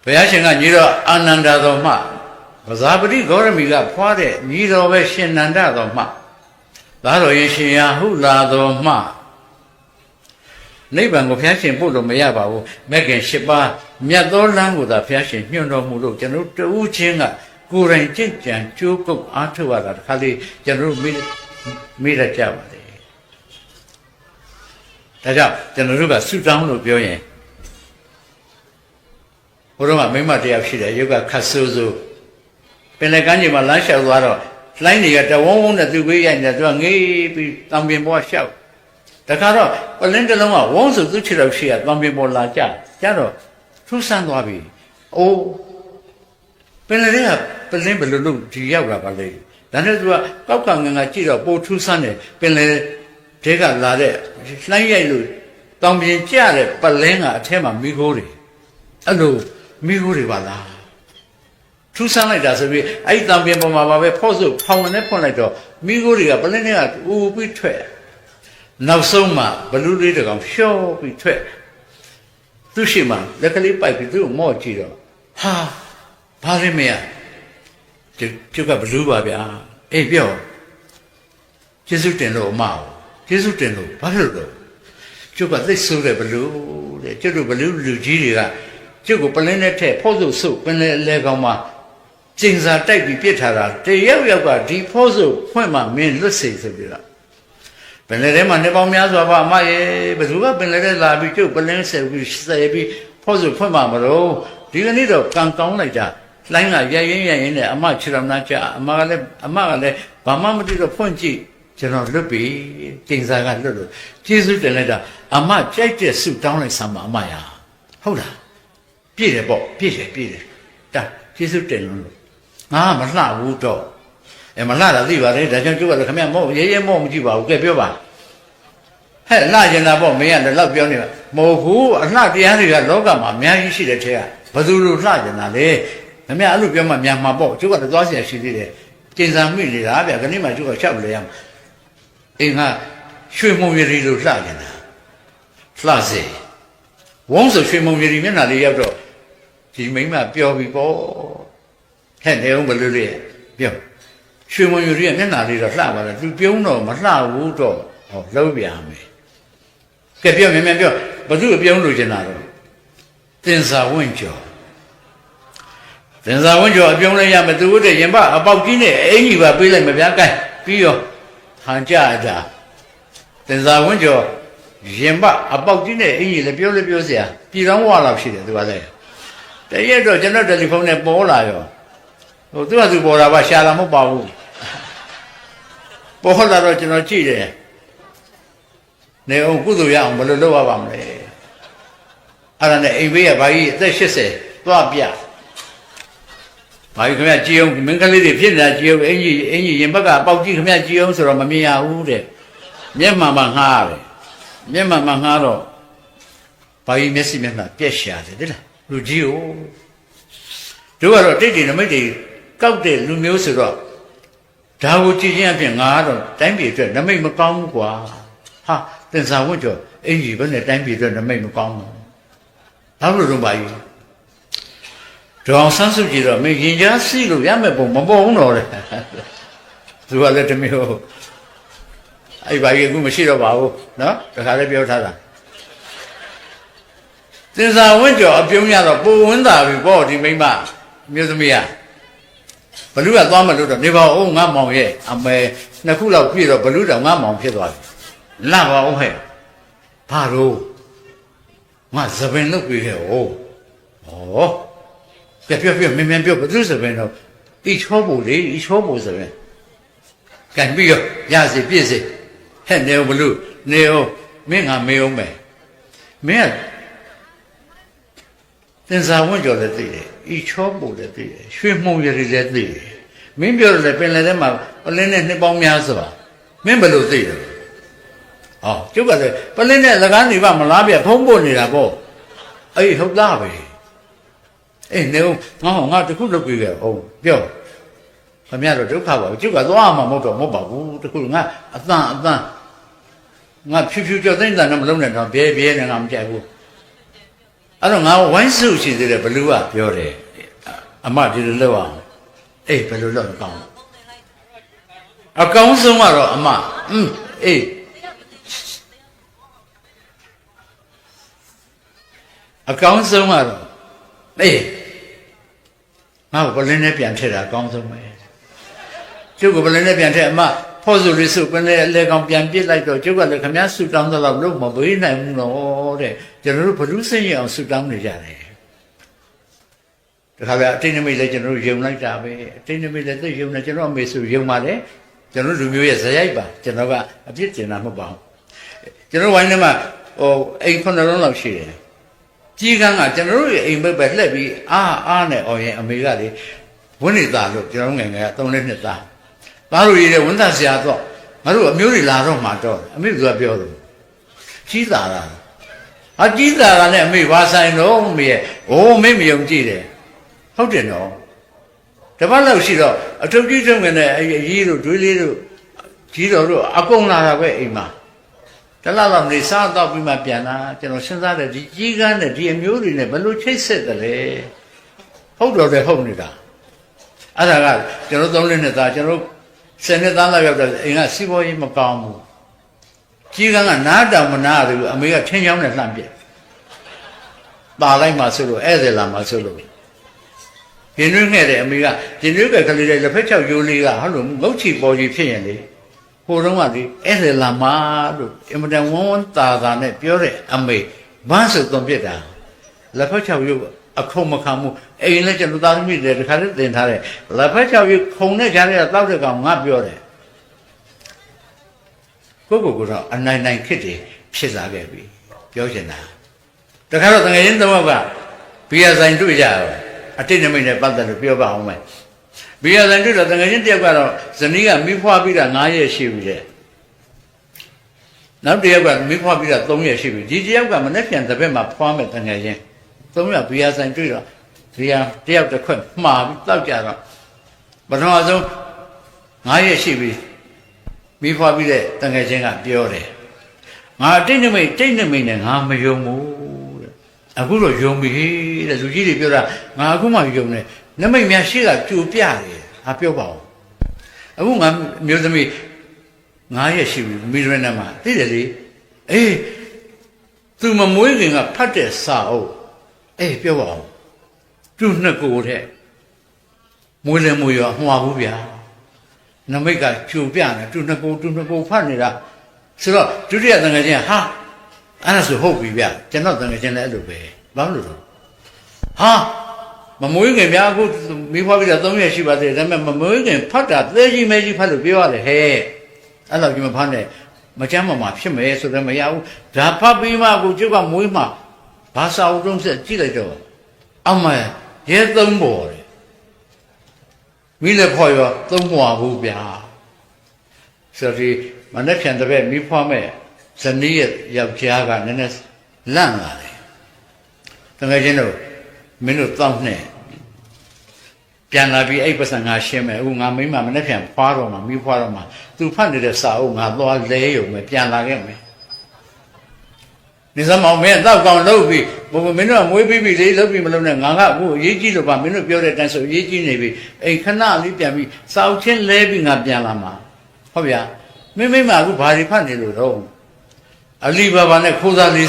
ဘုရားရှင်ကညီတော်အာနန္ဒာတော်မှပဇာပတိဂေါရမီကဖွားတဲ့ညီတော်ပဲရှင်နန္ဒတော်မှသာတော်ရင်ရှင်ရာဟုလာတော်မှနိဗ္ဗာန်ကိုဘုရားရှင်ပို့လို့မရပါဘူးမဲ့ခင်၈ပါးမြတ်သောလမ်းကိုသာဘုရားရှင်ညွှန်တော်မူလို့ကျွန်တော်တို့တူးချင်းကကိုယ်တိုင်ကြင်ကြံကြိုးကုပ်အားထုတ်ရတာတခါလေးကျွန်တော်တို့မေ့ရကြပါတယ်ဒါကြောင့်ကျွန်တော်တို့ကဆုတောင်းလို့ပြောရင် ဟိုတော့ကမိမတယောက်ရှိတယ်ရုပ်ကခတ်ဆိုးဆိုးပင်လယ်ကမ်းခြေမှာလမ်းလျှောက်သွားတော့လိုင်းတွေကတဝုံဝုံနဲ့သူ့ဘေးရိုက်နေသူကငေးပြီးတောင်ပြင်ပေါ်လျှောက်တခါတော့ပလင်းတစ်လုံးကဝုံးဆိုသူ့ခြေတော်ရှိရတောင်ပြင်ပေါ်လာကြတော့ထူးဆန်းသွားပြီအိုးပင်လယ်တွေကပလင်းဘယ်လိုလုပ်ဒီရောက်လာပါလဲဒါနဲ့သူကကောက်ကငငကြည့်တော့ပိုထူးဆန်းတယ်ပင်လယ်တွေကလာတဲ့လိုင်းရိုက်လို့တောင်ပြင်ကျတဲ့ပလင်းကအထက်မှာမိခိုးတွေအဲ့လိုမိခိုးတွေပါလားထူးဆန်းလိုက်တာဆိုပြီးအဲ့ဒီတောင်ပြင်ပေါ်မှာပါပဲဖော့စုဖောင်နဲ့ဖွင့်လိုက်တော့မိခိုးတွေကပလင်းတွေကဥပြီးထွက်နောက်ဆုံးမှဘလူးလေးတကောင်ဖြောပြီးထွက်သူ့ရှိမှလက်ကလေးပိုက်ပြီးသူ့ကိုမော့ကြည့်တော့ဟာဘာလဲမရကျုပ်ကဘလူးပါဗျာအေးပြောကျေးဇူးတင်လို့အမအောင်ကျေးဇူးတင်လို့ဘာဖြစ်လို့ကျုပ်ကသိဆိုးတယ်ဘလူးတဲ့ကျုပ်တို့ဘလူးလူကြီးတွေကကျုပ်ကိုပလင်းနဲ့ထက်ဖော့စုဆုပ်ပင်လေကောင်မှာကျင်စာတိုက်ပြီးပြစ်ထားတာတယောက်ကဒီဖော့စုဖွင့်မှမင်းလွတ်စေဆိုပြီးတော့ပင်လေထဲမှာနေပေါင်းများစွာပါအမရဲ့ဘယ်သူကပင်လေထဲလာပြီးကျုပ်ပလင်းဆက်ပြီးဖော့စုဖွင့်မှမလို့ဒီကနေ့တော့ကံကောင်းလိုက်တာလိုင်းကရရင်နဲ့အမခြေတော်နာကြအမကလည်းဘာမှမသိတော့ဖွင့်ကြည့်ကျွန်တော်လွတ်ပြီကျင်စာကလွတ်လို့ကျေးဇူးတင်လိုက်တာအမကြိုက်တဲ့ဆုတောင်းလိုက်စမ်းပါအမရဟုတ်လားပြည့်တယ်ပေါ့ပြည့်တယ်တာကျေးဇူးတင်လို့ငါမလှဘူးတော့မလှတာသိပါတယ်ဒါကြောင့်ကျုပ်ကလည်းခင်ဗျမဟုတ်ရဲမော့မကြည့်ပါဘူးကဲပြောပါဟဲ့လှကျင်တာပေါ့မင်းကလည်းလောက်ပြောနေမှာမဟုတ်ဘူးအလှတရားတွေကလောကမှာအများကြီးရှိတဲ့ထဲကဘယ်သူလို့လှကျင်တာလဲခင်ဗျအဲ့လိုပြောမှမြန်မှာပေါ့ကျုပ်ကလည်းသွားเสียရှိသေးတယ်ကျင်စာမိနေတာဗျခဏမှကျုပ်ကချက်လဲရမှာအိမ်ကရွှေမုံရည်လို့လှကျင်တာလှစေဝုန်းဆိုရွှေမုံရည်မျက်နှာလေးရောက်တော့ဒီမိမပြောပြီးပေါ့ဟဲ့နေအောင်ဘယ်လိုလဲပြောရွှေမုံရည်မျက်နှာလေးတော့လှပါလားသူပြုံးတော့မလှဘူးတော့ဟောလုံးပြန်မယ်ကဲပြောမြန်ပြောဘသူပြုံးလို့ကျင်တာတော့တင်စာဝင့်ကျော်တင်စာဝင့်ကျော်အပြုံးလိုက်ရမယ်သူတို့တဲ့ရင်ပအပေါက်ကြီးနဲ့အင်ကြီးပါပေးလိုက်မဗျာကဲပြီးရောဟန်ကြတာတင်စာဝင့်ကျော်ရင်ပအပေါက်ကြီးနဲ့အင်ကြီးလည်းပြောเสียပြည်တော်ဝါလာဖြစ်တယ်သူကလည်းတရက်တော့ကျွန်တော်တယ်လီဖုန်းနဲ့ပေါ်လာရောဟိုသူကသူပေါ်တာပါရှာတာမဟုတ်ပါဘူးပေါ်လာတော့ကျွန်တော်ကြည့်တယ်နေအောင်ကုသိုလ်ရအောင်ဘယ်လိုလုပ်ရပါမလဲအဲ့ဒါနဲ့အိမ်ဘေးကဘာကြီးအသက်80သွားပြဘာကြီးခင်ဗျကြည်အောင်မင်းကလေးတွေဖြစ်နေတာကြည်အောင်အင်ကြီးရင်ဘက်ကအပေါက်ကြီးခင်ဗျကြည်အောင်ဆိုတော့မမြင်ရဘူးတဲ့မျက်မှန်မှငှားရတယ်မျက်မှန်မှငှားတော့ဘာကြီးမျက်စိမျက်နှာပြက်ရှာတယ်တဲ့လားလူကြီးကိုတို့ကတော့တိတ်တိနမိတ်တွေကောက်တဲ့လူမျိုးဆိုတော့ဒါကိုကြည်ချင်းအဖြစ်ငါကတော့တိုင်းပြည်အတွက်နမိတ်မကောင်းဘူးကွာဟာတင်စာဝတ်ကျော်အင်ကြီးဘယ်နဲ့တိုင်းပြည်အတွက်နမိတ်မကောင်းဘူးဘာလို့တော့ပါကြီးဒေါအောင်ဆန်းစုကြည်တော့မင်းရင်ကြားစီလို့ရမယ်ပုံမပေါ်ဘူးတော့လေသူကလည်းတမျိုးအဲ့ဘာကြီးအခုမရှိတော့ပါဘူးနော်တခါလည်းပြောထားတာတင်စာဝင့်ကျော်အပြုံးရတော့ပိုဝင်းတာပြီပေါ့ဒီမိမမျိုးသမီးကဘလူးကသွားမလို့တော့နေပါဦးငါမောင်ရဲ့အမေနှစ်ခုလောက်ပြည့်တော့ဘလူးတော့ငါမောင်ဖြစ်သွားပြီလာပါဦးဟဲ့ဘာလို့ငါသပင်လုပ်ပြီးခဲ့ဟုတ်ဩပြောမင်းပြောဘသူသပင်တော့ဤချောဖို့လေဤချောဖို့သပင်ကန်ပြီးရောရစီပြည့်စီဟဲ့နေဘလူးနေအောင်မင်းငါမေးအောင်မယ်မင်းကတင်စာဝင့်ကျော်လည်းသိတယ်ဤချောဖို့လည်းသိတယ်ရွှေမှုံရည်လည်းသိတယ်မင်းပြောတယ်ပင်လည်းထဲမှာပလင်းနဲ့နှစ်ပေါင်းများစွာမင်းဘယ်လိုသိတယ်ဟောကျုပ်ကလည်းပလင်းနဲ့လကားနေပါမလားဗျဖုံးပို့နေတာပေါ့အေးဟုတ်သားပဲအေးနေဦးငါတခုလုပ်ပြီးခဲ့ဟုတ်ပြောခင်ဗျားတို့ဒုက္ခပါဘူးကျုပ်ကသွားမှာမဟုတ်ပါဘူးတခုငါအသံငါဖြူကြောက်သိမ့်တယ်မလုံးနဲ့တော့ဘဲနဲ့ငါမကြိုက်ဘူးအဲ့တော့ငါဝိုင်းစုရှိသေးတယ်ဘလူးကပြောတယ်အမဒီလိုလုပ်အောင်အေးဘယ်လိုလုပ်ကောင်းအကောင်းဆုံးကတော့အမအေးအကောင်းဆုံးကတော့အေးငါ့ကိုပလင်းနဲ့ပြန်ထည့်တာအကောင်းဆုံးပဲကျုပ်ကပလင်းနဲ့ပြန်ထည့်အမဖော့စုလေးစုပလင်းလေကောင်ပြန်ပြစ်လိုက်တော့ကျုပ်ကလည်းခမည်းဆူတောင်းတော့လို့မပေးနိုင်ဘူးတော့တဲ့ကျွန်တော်တို့ဘလူးစင်ရအောင်ဆူတောင်းနေကြတယ် တခါဗျအတိတ်နမိတ်လည်းကျွန်တော်တို့ယုံလိုက်တာပဲအတိတ်နမိတ်လည်းသိယုံနေကျွန်တော်အမေဆိုယုံပါတယ်ကျွန်တော်လူမျိုးရဲ့ဇယိုက်ပါကျွန်တော်ကအပြစ်တင်တာမဟုတ်ပါဘူးကျွန်တော်ဝိုင်းထဲမှာအိမ်9လုံးလောက်ရှိတယ်ကြီးကန်းကကျွန်တော်တို့ရဲ့အိမ်ဘက်ပဲလှည့်ပြီးအားနဲ့အော်ရင်အမေကလေဝင်းနေသားလို့ကျွန်တော်ငယ်ငယ်က3နှစ်သားသားတို့ရည်တဲ့ဝင်းသားဆရာတော့ငါတို့အမျိုးတွေလာတော့မှတော့အမေကပြောတယ်ကြီးသားလားကြီးသားကလည်းအမေဘာဆိုင်တော့အမေရဲ့မေမယုံကြည်တယ်ဟုတ်တယ်နော်တပတ်လောက်ရှိတော့အထုပ်ကြီးထုံငယ်နဲ့အရေးတို့ဒွေးလေးတို့ကြီးတော်တို့အကုန်လာတာပဲအိမ်မှာတလားလောက်နေစားတော့ပြီးမှပြန်လာကျွန်တော်စဉ်းစားတယ်ဒီကြီးကန်းနဲ့ဒီအမျိုးတွေနဲ့ဘယ်လိုချိတ်ဆက်တယ်လဲဟုတ်တော့တယ်ဟုတ်နေတာအဲ့ဒါကကျွန်တော်3နှစ်သားကျွန်တော်10နှစ်သားလောက်ရောက်တော့အိမ်ကစီးပွားရေးမကောင်းဘူးကြီးကန်းကနားတောင်မနာဘူးအမေကထင်းချောင်းနဲ့လှမ်းပြက်ပါလိုက်မှဆိုလို့ဧည့်သည်လာမှဆိုလို့ရင်နှွေးငှဲ့တယ်အမေကရင်နှွေးပဲကလေးတဲ့လက်ဖက်ချောက်ရိုးလေးကဟုတ်လို့ငုတ်ချီပေါ်ကြီးဖြစ်ရင်လေဟိုတုန်းကလေဧည့်သည်လာမှလို့အင်မတန်ဝန်းတာနဲ့ပြောတဲ့အမေဘာဆိုသွန်ပြစ်တာလက်ဖက်ချောက်ရိုးအခုံမခံမှုအိမ်လည်းကျွန်တော်သားသမီးတွေတခါတည်းသင်ထားတယ်လက်ဖက်ချောက်ရိုးခုံနဲ့ကြားထဲကတောက်တဲ့ကောင်ငါပြောတယ်ကိုတော့အနိုင်ခစ်တယ်ဖြစ်လာခဲ့ပြီပြောချင်တာတခါတော့တကယ်ရင်တော့ကဘီယာဆိုင်တွေ့ကြတယ်အတိတ်နမိတ်နဲ့ပတ်သက်လို့ပြောပါအောင်မယ်ဘီယာဆိုင်တွေ့တော့တကယ်ချင်းတယောက်ကတော့ဇနီးကမိဖွားပြီးတာ9ရက်ရှိပြီတဲ့နောက်တစ်ယောက်ကမိဖွားပြီးတာ3ရက်ရှိပြီဒီတယောက်ကမနေ့ပြန်တစ်ဘက်မှာဖွားမယ်တကယ်ချင်း3ရက်ဘီယာဆိုင်တွေ့တော့ဘီယာတယောက်တစ်ခွက်မှားပြီးတောက်ကြတော့ပထမဆုံး9ရက်ရှိပြီမိဖွားပြီးတဲ့တကယ်ချင်းကပြောတယ်ငါတိတ်နမိတ်နဲ့ငါမယုံဘူးအခုတော့ယုံပြီတဲ့လူကြီးတွေပြောတာငါအခုမှယုံတယ်နမိတ်များရှိကကြိုပြတယ်ဟာပြောပါဦးအခုငါမျိုးသမီး9ရက်ရှိပြီမိရနဲ့မှာသိတယ်လေအေးသူမမွေးခင်ကဖတ်တဲ့စာအုပ်ပြောပါဦးသူနှစ်ကိုတဲ့မွေးလည်းမွေးရောမှားဘူးဗျာနမိတ်ကကြိုပြတယ်သူနှစ်ကိုဖတ်နေတာဆိုတော့ဒုတိယတန်ခါချင်းဟာအဲ့ဒါဆိုဟုတ်ပြီဗျကျွန်တော်တန်ငယ်ချင်းလည်းအဲ့လိုပဲဘာလို့လဲဟာမမွေးခင်ဗျာအခုမိဖွားပြီးတော့3ရက်ရှိပါသေးတယ်ဒါပေမဲ့မမွေးခင်ဖတ်တာသဲကြီးမဲကြီးဖတ်လို့ပြောရတယ်ဟဲ့အဲ့လိုကြီးမဖတ်နဲ့မချမ်းမဖြစ်မယ်ဆိုတော့မရဘူးဒါဖတ်ပြီးမှအခုကျုပ်ကမွေးမှဘာစာအုပ်တုံးဆက်ကြည့်လိုက်တော့အောက်မှာရဲ3ပေါ်တယ်မိလည်းဖော်ရော3ပေါ်ဘူးဗျာဆိုတော့မနေ့ပြန်တဲ့မိဖွားမဲ့ဇနီးရဲ့ယောက်ျားကနည်းနည်းလန့်လာတယ်တကယ်ချင်းတော့မင်းတို့တောင်းနဲ့ပြန်လာပြီးအဲ့ပစံငါရှင်းမယ်အခုငါမိမနေ့ပြန်ဖွားတော့မှမိဖွားတော့မှသူဖတ်နေတဲ့စာအုပ်ငါသွားလဲရုံပဲပြန်လာခဲ့မယ်နေစမောင်မင်းတော့ကောင်လုပ်ပြီးမင်းတို့ကမွေးပြီးပြီလေလုပ်ပြီးမလုပ်နဲ့ငါကအခုအရေးကြီးလို့ပါမင်းတို့ပြောတဲ့အတိုင်းဆိုအရေးကြီးနေပြီအိမ်ခဏလေးပြန်ပြီးစာအုပ်ချင်းလဲပြီးငါပြန်လာမှာဟုတ်ဗျာမင်းမအခုဘာတွေဖတ်နေလို့တော့အလီဘာဘာနဲ့ခိုးသား40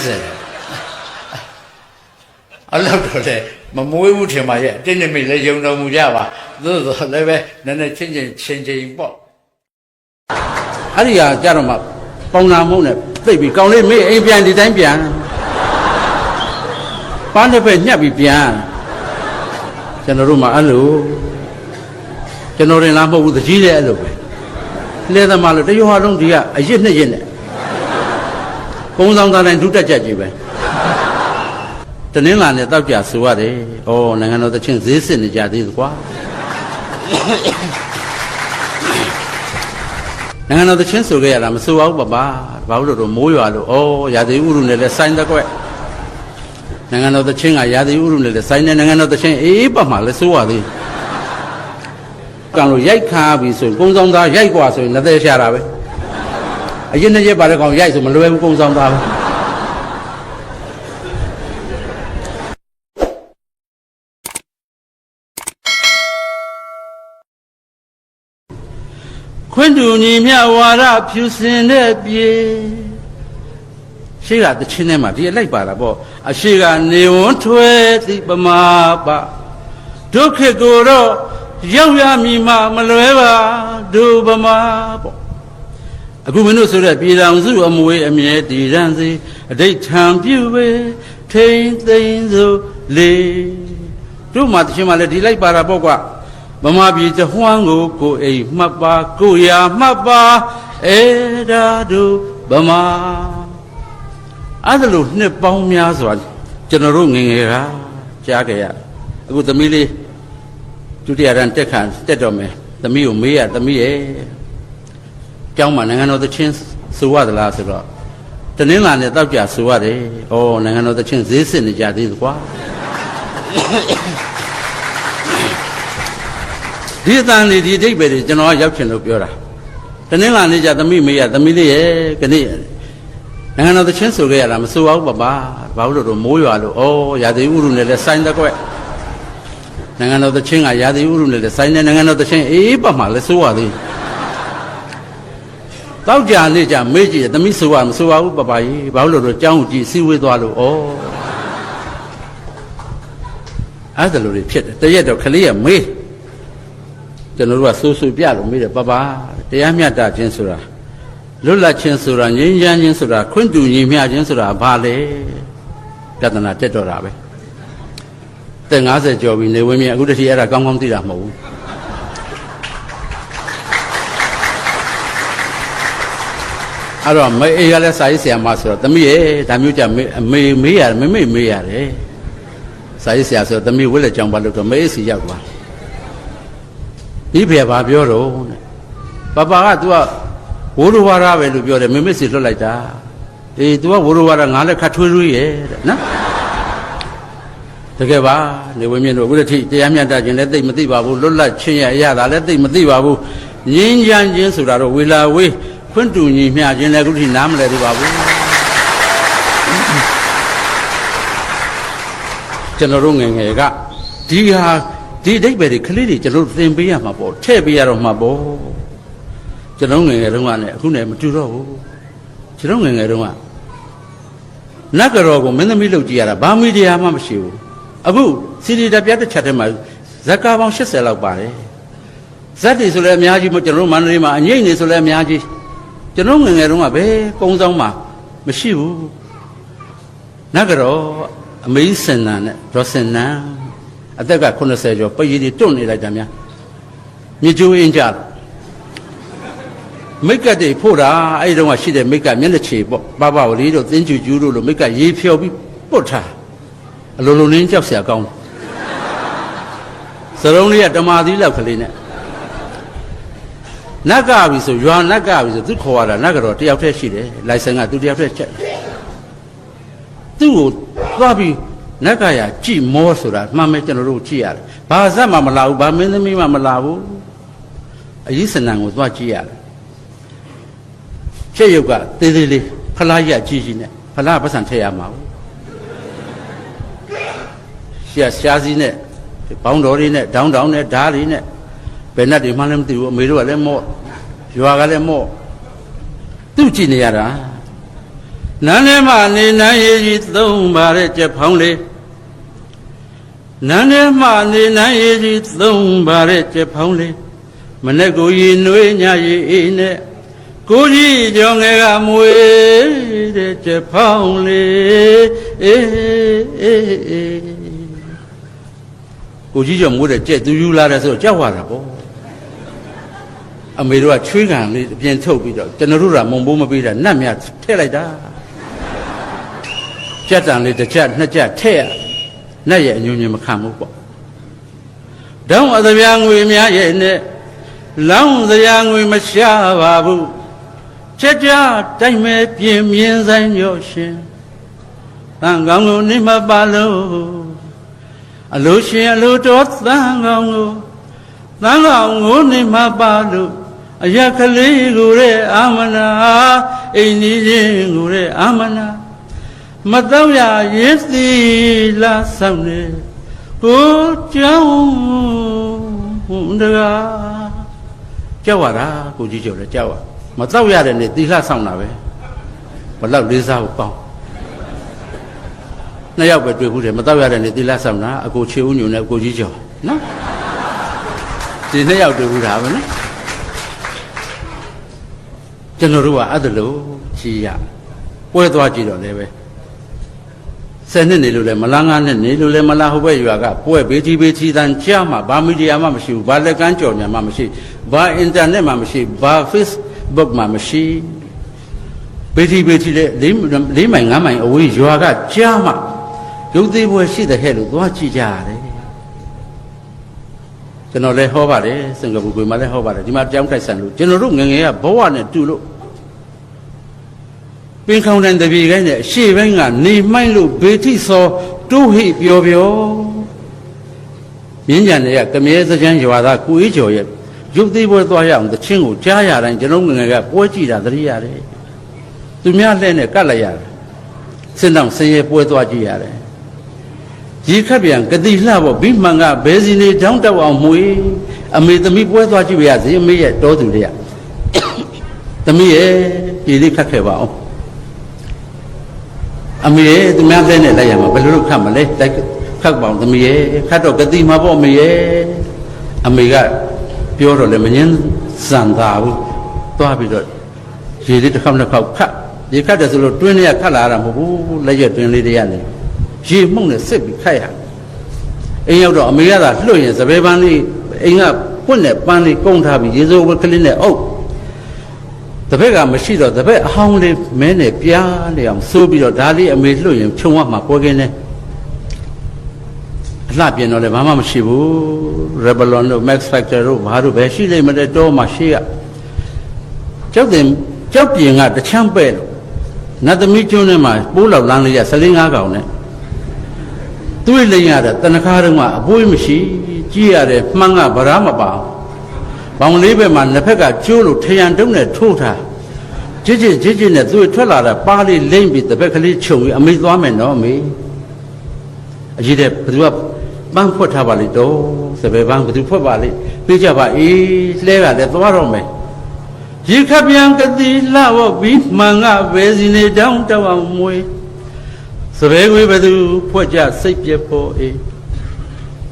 အလောက်တော့လေမမွေးဘူးထင်ပါရဲ့တင်းနေမိလည်းယုံတော်မူကြပါသို့သောလည်းပဲနည်းနည်းချင်းပေါ့အဲ့ဒီဟာကြတော့မှပေါင်နာမုံနဲ့သိပ်ပြီးကောင်းလေးမေးအိမ်ပြန်ဒီတိုင်းပြန်ပန်းတစ်ဖက်ညှက်ပြီးပြန်ကျွန်တော်တို့မှအဲ့လိုကျွန်တော်ရင်လားမဟုတ်ဘူးတကြီးလည်းအဲ့လိုပဲလဲသမားလို့တရွာလုံးဒီကအရစ်နှစ်ရစ်နဲ့ကုန်းဆောင်သားတိုင်းဒုတက်ချက်ကြီးပဲတနင်္လာနဲ့တောက်ကြဆိုရတယ်။ဩနိုင်ငံတော်သချင်းဈေးစစ်နေကြသေးသကွာ။နိုင်ငံတော်သချင်းဆိုခဲ့ရတာမဆိုပါဘူးပါဘာလို့တော့မိုးရွာလို့ရာသီဥတုနဲ့လည်းစိုင်းတဲ့ကွက်နိုင်ငံတော်သချင်းကရာသီဥတုနဲ့လည်းစိုင်းတဲ့နိုင်ငံတော်သချင်းအေးပတ်မှလည်းဆိုရသေး။ကံလို့ရိုက်ခါပြီဆိုရင်ကုန်းဆောင်သားရိုက်กว่าဆိုရင်လက်သေးရှာတာပဲ။အရင်နှစ်ရက်ပါတဲ့ကောင်ရိုက်ဆိုမလွယ်ဘူးကုန်းဆောင်သားပဲခွင့်တူညီမြဝါဒဖြူစင်တဲ့ပြေရှိကတချင်းထဲမှာဒီလိုက်ပါတာပေါ့အရှိကနေဝန်းထွဲသည့်ပမာပဒုက္ခကိုတော့ရောက်ရမည်မှမလွဲပါဒုဗမာပေါ့အခုမင်းတို့ဆိုတဲ့ပြည်တော်စုအမွေအမြဲတည်ရန်စီအဋိဋ္ဌံပြုဝေထိမ့်သိမ့်စို့လေဒ တို့မှတချင်းမှလည်းဒီလိုက်ပါတာပေါ့ကွာဗမာပြည်တဟွန်းကိုအိမ်မှတ်ပါကိုရာမှတ်ပါအဲ့ဒါတို့ဗမာအဲ့ဒါလို့နှစ်ပေါင်းများစွာကျွန်တော်တို့ငယ်ငယ်ကကြားခဲ့ရအခုသမီးလေးဒုတိယရန်တက်တော့မယ်သမီးကိုမေးရသမီးရဲ့ကျောင်းမှာနိုင်ငံတော်သချင်းဆိုရသလားဆိုတော့တနင်္လာနေ့တောက်ကြဆိုရတယ်။ဩနိုင်ငံတော်သချင်းဈေးစစ်နေကြသေးတယ်ကွာ။ဒီအတန်လေးဒီအဓိပ္ပာယ်တွေကျွန်တော်ကရောက်ချင်လို့ပြောတာ။တနင်္လာနေ့ကျသမီးမေးရသမီးလေးရဲ့ခဏနိုင်ငံတော်သချင်းဆိုခဲ့ရတာမဆိုပါဘူးပါ။ဘာလို့လို့မိုးရွာလို့ဩရာသီဥတုနဲ့လည်းစိုင်းတဲ့ကွက်နိုင်ငံတော်သချင်းကရာသီဥတုနဲ့လည်းစိုင်းတဲ့နိုင်ငံတော်သချင်းအေးပတ်မှလည်းဆိုရသေးတောက်ကြနေကြမေးကြည့်သမီးဆိုရမဆိုပါဘူးပပကြီးဘာလို့လို့ကြောင်းကြည့်စီဝေးသွားလို့ဩအဲ့ဒါလိုတွေဖြစ်တယ်တရက်တော့ခလေးကမေးကျွန်တော်တို့ကစိုးစိုးပြလို့မေးတယ်ပပတရားမျှတခြင်းဆိုတာလွတ်လပ်ခြင်းဆိုတာငြိမ်းချမ်းခြင်းဆိုတာခွင့်တူညီမျှခြင်းဆိုတာဘာလဲပြဿနာတက်တော့တာပဲတဲ့90ကျော်ပြီနေဝင်းမြအခုတည်းအဲ့ဒါကောင်းကောင်းသိတာမဟုတ်ဘူးအဲ့တော့မေအေးကလည်းစာရေးဆရာမဆိုတော့သမီးရဲ့ဒါမျိုးကြမေးရတယ်မေးရတယ်စာရေးဆရာဆိုတော့သမီးဝက်လက်ကြောင်ပါလို့တော့မေးစီရောက်သွားဒီဖေဘာပြောတော့ပပက तू ကဝိုးရဝါရပဲလို့ပြောတယ်မေစီလွတ်လိုက်တာအေး तू ကဝိုးရဝါရငါလည်းခတ်ထွေးရဲ့တဲ့နော်တကယ်ပါနေဝင်းမြင့်တို့အခုတည်းတရားမျှတခြင်းလည်းသိမသိပါဘူးလွတ်လပ်ခြင်းရတာလည်းသိမသိပါဘူးငြင်းချမ်းခြင်းဆိုတာတော့ဝေလာဝေးခွင့်တူညီမျှခြင်းလည်းအခုထိနားမလည်သေးပါဘူးကျွန်တော်တို့ငယ်ငယ်ကဒီအဓိပ္ပာယ်တွေကလေးတွေကျွန်တော်တို့သင်ပေးရမှာပေါ့ထည့်ပေးရတော့မှာပေါ့ကျွန်တော်ငယ်ငယ်တုန်းကလည်းအခုနဲ့မတူတော့ဘူးကျွန်တော်ငယ်ငယ်တုန်းကနတ်ကတော်ကိုမင်းသမီးလုပ်ကြည့်ရတာဘာမီဒီယာမှမရှိဘူးအခုစီဒီတပြတ်တစ်ချက်တည်းမှာဇက်ကာပေါင်း80လောက်ပါတယ်ဇက်တွေဆိုလည်းအများကြီးကျွန်တော်တို့မန္တလေးမှာအငိမ့်နေဆိုလည်းအများကြီးကျွန်တော်ငယ်ငယ်တုန်းကဘယ်ကုန်းဆောင်မှာမရှိဘူးနတ်ကတော်အမေးစင်နန်နဲ့ဒေါ်စင်နန်အသက်က80ကျော်ပရိသတ်တွန့်နေလိုက်တာများမြေကျိုးအင်းကြမိတ်ကတ်တွေဖို့တာအဲ့ဒီတုန်းကရှိတဲ့မိတ်ကတ်မျက်နှာချေပေါ့ပပဝလေးတို့သင်းကျူကျူးတို့လိုမိတ်ကတ်ရေးဖြော်ပြီးပုတ်ထားအလိုလိုလင်းကြောက်เสียကောင်းစရုံးလေးကတမာသီးလောက်ကလေးနဲ့နတ်ကပြီဆိုရွာနတ်ကပြီဆိုသူခေါ်ရတာနတ်ကတော့တယောက်တည်းရှိတယ်လိုင်စင်ကသူတယောက်တည်းချက်သူ့ကိုသွားပြီးနတ်ကရကြည်မောဆိုတာမှန်မယ်ကျွန်တော်တို့ကြည့်ရတယ်ဘာဇက်မှမလာဘူးဘာမင်းသမီးမှမလာဘူးအရေးစနံကိုသွားကြည့်ရတယ်ချက်ရုပ်ကသေးသေးလေးဖလားရကြည့်ကြည့်နဲ့ဖလားပတ်စံထည့်ရမှာရှားစည်းနဲ့ဘောင်းတော်တွေနဲ့ဒေါင်းနဲ့ဓားတွေနဲ့ဘယ်နဲ့တွေမှလည်းမသိဘူးအမေတို့ကလည်းမော့ရွာကလည်းမော့သူ့ကြည့်နေရတာနန်းထဲမှာနေနန်းရည်ကြီးသုံးပါတဲ့ကြက်ဖောင်းလေးနန်းထဲမှာနေနန်းရည်ကြီးသုံးပါတဲ့ကြက်ဖောင်းလေးမနဲ့ကိုရည်နွေးညရည်အေးနဲ့ကိုကြီးကြောင့်ငယ်ကမွေတဲ့ကြက်ဖောင်းလေးကိုကြီးကြောင့်မွေးတဲ့ကြက်သူယူလာတယ်ဆိုတော့ကြောက်ရတာပေါ့အမေတို့ကချွေးကန်လေးအပြင်ထုတ်ပြီးတော့ကျွန်တော်တို့ကမုံဘိုးမပေးတာနတ်မြထည့်လိုက်တာကြက်တန်လေးတစ်ချက်နှစ်ချက်ထည့်ရနတ်ရဲ့အညွန့်ညင်မခံဘူးပေါ့တောင်းအသပြာငွေများရဲ့နဲ့လောင်းစရာငွေမရှာပါဘူးချက်ကြတိုက်မဲ့ပြင်မြင်ဆိုင်ရောရှင်တန်ကောင်းကိုနေမပါလို့အလိုရှင်အလိုတော်တန်ကောင်းကိုနေမပါလို့အရက်ကလေးကိုရဲ့အာမနာအိမ်ကြီးချင်းကိုရဲ့အာမနာမတော့ရရင်စီလာဆောင်နေကိုကြောင်းတကားကြောက်ရတာကိုကြီးကျော်လည်းကြောက်ရမတော့ရတဲ့နေ့သီလဆောင်တာပဲဘလောက်လေးစားဖို့ကောင်းနှစ်ယောက်ပဲတွေ့ဘူးတယ်မတော့ရတဲ့နေ့သီလဆောင်တာအကိုချေဦးညုံနဲ့အကိုကြီးကျော်နော်ဒီနှစ်ယောက်တွေ့ဘူးတာပဲနော်ကျွန်တော်တို့ကအဲ့ဒါလို့ကြည်ရပွဲသွားကြည့်တော့လည်းပဲဇ နှစ်နေလို့လဲမလား9နှစ်နေလို့လဲမလားဟိုဘက်ရွာကပွဲဘေးကြီးတန်းကြားမှာဘာမီဒီယာမှမရှိဘူးဘာလက်ကမ်းကြော်ညာမှမရှိဘာအင်တာနက်မှမရှိဘာ Facebook မှမရှိဘေးကြီးလေ4မိုင်5မိုင်အဝေးရွာကကြားမှာရုပ်သေးပွဲရှိတဲ့ဟဲ့လို့သွားကြည့်ကြရတယ်ကျွန်တော်လည်းဟောပါတယ်စင်ကာပူပြည်မှာလည်းဟောပါတယ်ဒီမှာကြောင်းတိုက်ဆန်လို့ကျွန်တော်တို့ငငယ်ကဘဝနဲ့တူလို့ပင်ခေါင်တန်တပြေခိုင်းနဲ့ရှေ့ဘက်ကနေမှိုင်းလို့ဘေတိစောတိုးဟိပြောမြင်းကြံတွေကကမြဲစကြမ်းရွာသားကိုအေးကျော်ရဲ့ရုပ်သေးပွဲသွားရအောင်တချင်းကိုကြားရတိုင်းကျွန်တော်ငငယ်ကပွဲကြည့်တာသတိရတယ်သူများလှဲ့နဲ့ကတ်လိုက်ရတယ်စင်တောင်ဆင်းရဲပွဲသွားကြည့်ရတယ်ရေခက်ပြန်ကတိလှပေါ့ဘိမှန်ကဘဲစီနေတောင်းတောက်အောင်မွေအမေသမီးပွဲသွားကြည့်ပါရစေအမေရဲ့တောသူလေးရသမီးရဲ့ပြည်လေးခတ်ခဲ့ပါအောင်အမေရဲ့သူများတဲ့နဲ့လိုက်ရမှာဘယ်လိုလုပ်ခတ်မလဲတိုက်ခတ်ပါအောင်သမီးရဲ့ခတ်တော့ကတိမှာပေါ့အမေရဲ့အမေကပြောတော့လေမငင်းစံသာဘူးသွားပြီးတော့ရေလေးတစ်ခေါက်နှစ်ခေါက်ခတ်ရေခတ်တယ်ဆိုလို့တွင်းလေးကခတ်လာတာမဟုတ်ဘူးလက်ရွက်တွင်းလေးတွေကနေရေမှုန့်နဲ့စစ်ပြီးခိုက်ရအိမ်ရောက်တော့အမေကသာလွှတ်ရင်စပယ်ပန်းလေးအိမ်ကပွင့်တဲ့ပန်းလေးကုန်းထားပြီးရေစိုးဝက်ကလေးနဲ့အုပ်တပည့်ကမရှိတော့တပည့်အဟောင်းလေးမဲနဲ့ပြားနေအောင်စိုးပြီးတော့ဒါလေးအမေလွှတ်ရင်ခြုံရမှာပွဲကင်းနေအလှပြင်တော့လည်းဘာမှမရှိဘူး Rebellion တို့ Max Factor တို့ဘာတို့ပဲရှိလိမ့်မတဲ့တော့မှရှိရကြောက်ပြင်ကတချမ်းပဲ့လို့နတ်သမီးကျွန်းထဲမှာပိုးလောက်လန်းလေးရ14 5ကောင်နဲ့တွေးလိမ့်ရတဲ့တဏခါတုံးကအပွေးမရှိကြည့်ရတယ်မှန်းကဗရာမပါဘောင်လေးဘက်မှာနှစ်ဖက်ကကျိုးလို့ထရန်တုံးနဲ့ထိုးထားကြစ်နဲ့သူ့ထွက်လာတဲ့ပါးလေးလိမ့်ပြီးတစ်ဖက်ကလေးခြုံပြီးအမေသွားမယ်နော်အမေအကြီးတဲ့ဘသူကပန်းဖွက်ထားပါလိမ့်တော့စပယ်ပန်းဘသူဖွက်ပါလိမ့်ပြေးကြပါအေးလှဲကလည်းသွားတော့မယ်ရေခပ်ပြန်ကတိလှဝပြီးမှန်ကပဲစီနေတောင်းတောက်အောင်မွေစပယ်ခွေဘသူဖွက်ကြစိတ်ပြဖို့အေး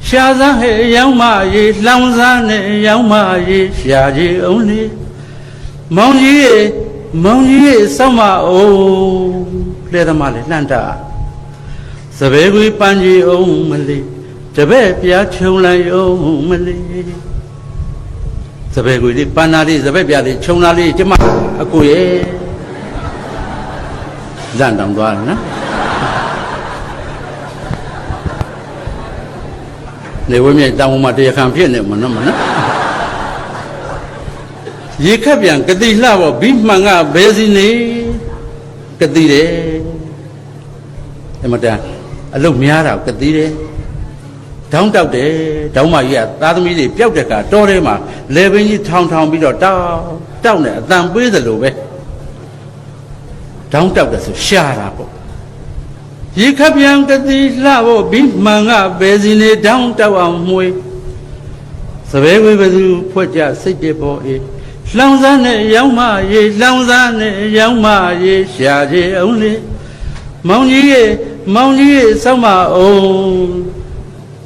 ရှားစားဟဲ့ရောင်းမရေလောင်စားနဲ့ရောင်းမရေရှားကြီးအောင်လေမောင်ကြီးရေစောင့်မအောင်လဲသမားလေလှန့်တာစပယ်ခွေပန်းကြီးအောင်မလေးတပည့်ပြားချုံလိုက်အောင်မလေးစပယ်ခွေလေးပန်းနာလေးစပယ်ပြားလေးချုံလာလေးကျမအကိုရဲ့လန့်တောင်သွားနော်နေဝင်းမြေတောင်မှာတရားခံဖြစ်နေမနော်ရေခက်ပြန်ကတိလှပေါ့ဘိမှန်ကဘဲစီနေကတိတယ်အမတန်အလုတ်များတာကတိတယ်တောင်းတောက်တယ်တောင်းမကြီးကသားသမီးတွေပျောက်တဲ့ကတောထဲမှာလေပင်ကြီးထောင်ပြီးတော့တောက်နေအတန်ပေးသလိုပဲတောင်းတောက်တယ်ဆိုရှာတာပေါ့ရေခပ်ပြန်ကတိလှဖို့ဘိမှန်ကဘယ်စီနေတောင်းတောက်အောင်မွေစပယ်ဝေဘသူဖွက်ကြစိတ်ပြပေါ်အေးလောင်စားနဲ့ရောင်းမရေလောင်စားနဲ့ရောင်းမရေရှားကြီးအောင်လေမောင်ကြီးရေစောင့်မအောင်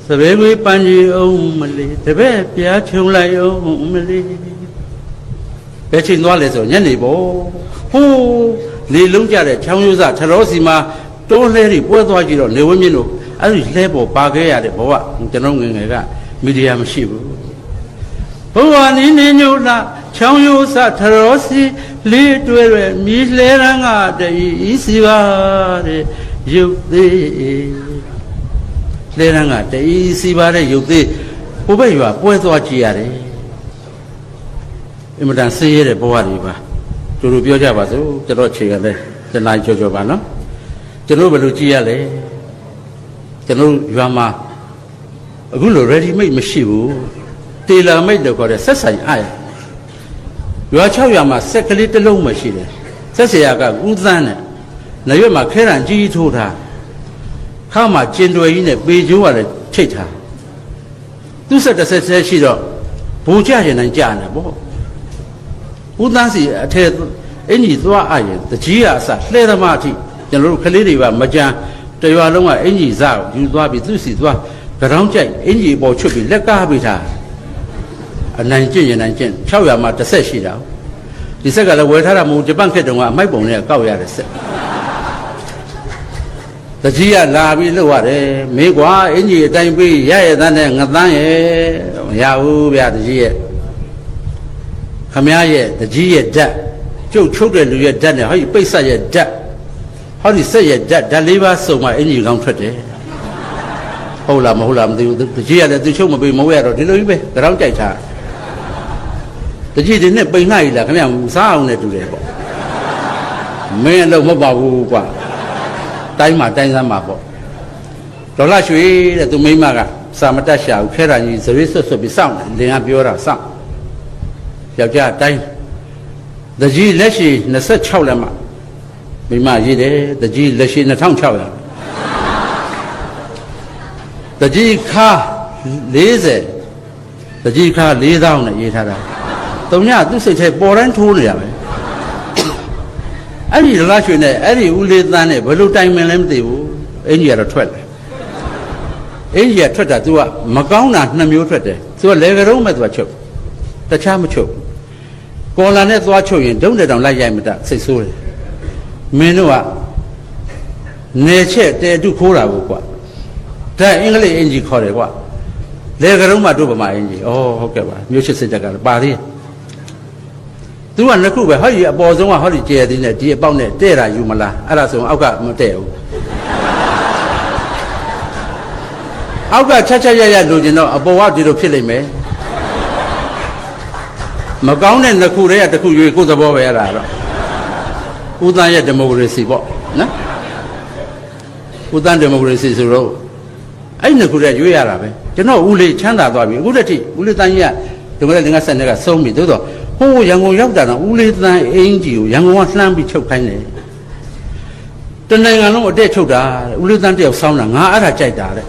စပယ်ဝေပန်းကြီးအောင်မလေးတပည့်ပြားချုံလိုက်အောင်မလေးဘယ်ချိန်သွားလဲဆိုညနေပေါ့ဟိုးလေလုံးကြတဲ့ချောင်းရိုးစားထရောစီမှာတိုးလဲတွေပွဲသွားကြည့်တော့နေဝင်းမြင့်တို့အဲ့ဒီလဲပေါ်ပါခဲ့ရတဲ့ဘဝကျွန်တော်ငယ်ကမီဒီယာမရှိဘူးဘဝနီးနေညို့လားချောင်းရိုးစားထရောစီလေးတွဲရမြည်လဲရန်ကတည်းစီပါတဲ့ရုပ်သေးလဲရန်ကတည်းစီပါတဲ့ရုပ်သေးဘိုးဘက်ရွာပွဲသွားကြည့်ရတယ်အင်မတန်ဆေးရတဲ့ဘဝတွေပါတို့ပြောကြပါစို့ကျွန်တော်ခြေကလည်းတနားကြောပါနော်ကျွန်တော်ဘယ်လိုကြည့်ရလဲကျွန်တော်ရွာမှာအခုလို ready made မရှိဘူးတေလာမိတ်တော့ခေါ်တဲ့ဆက်ဆိုင်အားရရွာ6ရွာမှာဆက်ကလေးတစ်လုံးမှရှိတယ်ဆက်เสียကဦးသန်းနဲ့နရွက်မှာခဲရန်ကြီးထိုးထားခါမှာကျင်တွယ်ကြီးနဲ့ပေကျိုးရတယ်ထိတ်ထားသူ့ဆက်တစ်ဆက်ဆက်ရှိတော့ဘူကြရင်နိုင်ကြာနေပေါ့ဦးသန်းစီအထက်အင်ကြီးသွားအရင်တကြီးကအစလှဲသမားအထိကျွန်တော်တို့ကလေးတွေကမကြမ်းတရွာလုံးကအင်ကြီးစားယူသွားပြီးသူ့စီသွားကြောင်းကြိုက်အင်ကြီးပေါ်ချွတ်ပြီးလက်ကားပေးထားအနိုင်ကျင့်ရင်နိုင်ကျင့်600မှာတစ်ဆက်ရှိတာဒီဆက်ကလည်းဝယ်ထားတာမဟုတ်ဂျပန်ခေတ်တုန်းကအမိုက်ပုံနဲ့ကောက်ရတဲ့ဆက် တကြီးကလာပြီးလှုပ်ရတယ်မင်းကွာအင်ကြီးအတိုင်းပြီးရရတဲ့နဲ့ငသန်းရဲ့မရဘူးဗျာတကြီးရဲ့ခမည်းရဲ့တကြီးရဲ့ဓာတ်ကျုပ်ချုပ်တဲ့လူရဲ့ဓာတ်နဲ့ဟောဒီပိတ်ဆက်ရဲ့ဓာတ်ဟောဒီဆက်ရဲ့ဓာတ်လေးပါးစုံမှအင်ကြီးကောင်းထွက်တယ်ဟုတ်လားမဟုတ်လားမသိဘူးတကြီးကလည်းသူချုပ်မပေးမဝဲရတော့ဒီလိုကြီးပဲကြောင်းကြိုက်ထားတကြီးဒီနဲ့ပိန်လိုက်လားခင်ဗျာစားအောင်နဲ့တူတယ်ပေါ့မင်းအလုပ်မပေါ့ဘူးကွာတိုင်းမှာတိုင်းစမ်းမှာပေါ့ဒေါ်လာရွှေတဲ့သူမိမကစာမတက်ရှာဘူးခဲတာကြီးဇရွေးဆွတ်ဆွတ်ပြီးစောင့်တယ်လင်ကပြောတာစောင့်ယောက်ျားတိုင်းတကြီးလက်ရှိ26လက်မှမိမရေးတယ်တကြီးလက်ရှိ2600တကြီးခါ40တကြီးခါ4000နဲ့ရေးထားတာတုံညသူ့စိတ်ထဲပေါ်တိုင်းထိုးနေရပဲအဲ့ဒီဒေါ်လာရွှေနဲ့အဲ့ဒီဦးလေးသန်းနဲ့ဘယ်လိုတိုင်မင်လဲမသိဘူးအင်ကြီးကတော့ထွက်တယ်အင်ကြီးကထွက်တာ तू ကမကောင်းတာ2မျိုးထွက်တယ် तू ကလေကရုံးမဲ့ तू ကချုပ်တခြားမချုပ်ကော်လာနဲ့သွားချုပ်ရင်ဒုံတဲ့တောင်လိုက်ရိုက်မတစိတ်ဆိုးတယ်မင်းတို့ကနေချက်တဲတုခိုးတာကိုကွာဒါအင်္ဂလိပ်အင်ကြီးခေါ်တယ်ကွာလေကရုံးမှာတို့ဗမာအင်ကြီးဩဟုတ်ကဲ့ပါမျိုးချစ်စစ်တက်ကပါသေးတယ်သူကနှစ်ခုပဲဟောဒီအပေါ်ဆုံးကဟောဒီကျဲသေးနဲ့ဒီအပေါက်နဲ့တဲ့တာယူမလားအဲ့ဒါဆိုအောက်ကမတဲ့ဘူးအောက်ကချက်ချက်ရရလိုချင်တော့အပေါ်ကဒီလိုဖြစ်လိမ့်မယ်မကောင်းတဲ့နှစ်ခုတည်းကတစ်ခုယူကိုယ်သဘောပဲအဲ့ဒါတော့ဦးသန်းရဲ့ဒီမိုကရေစီပေါ့နော်ဦးသန်းဒီမိုကရေစီဆိုတော့အဲ့နှစ်ခုတည်းရွေးရတာပဲကျွန်တော်ဦးလေးချမ်းသာသွားပြီအခုတည်းကဦးလေးတန်းကြီးကဒီကနေ့ငါဆက်နေကဆုံးပြီသို့တော့ဟိုးရန်ကုန်ရောက်တာတော့ဦးလေးသန်းအင်းကြီးကိုရန်ကုန်ကလှမ်းပြီးချုပ်ခိုင်းတယ်တနိုင်ငံလုံးအတက်ချုပ်တာဦးလေးသန်းတယောက်ဆောင်းတာငါအဲ့ဒါကြိုက်တာတဲ့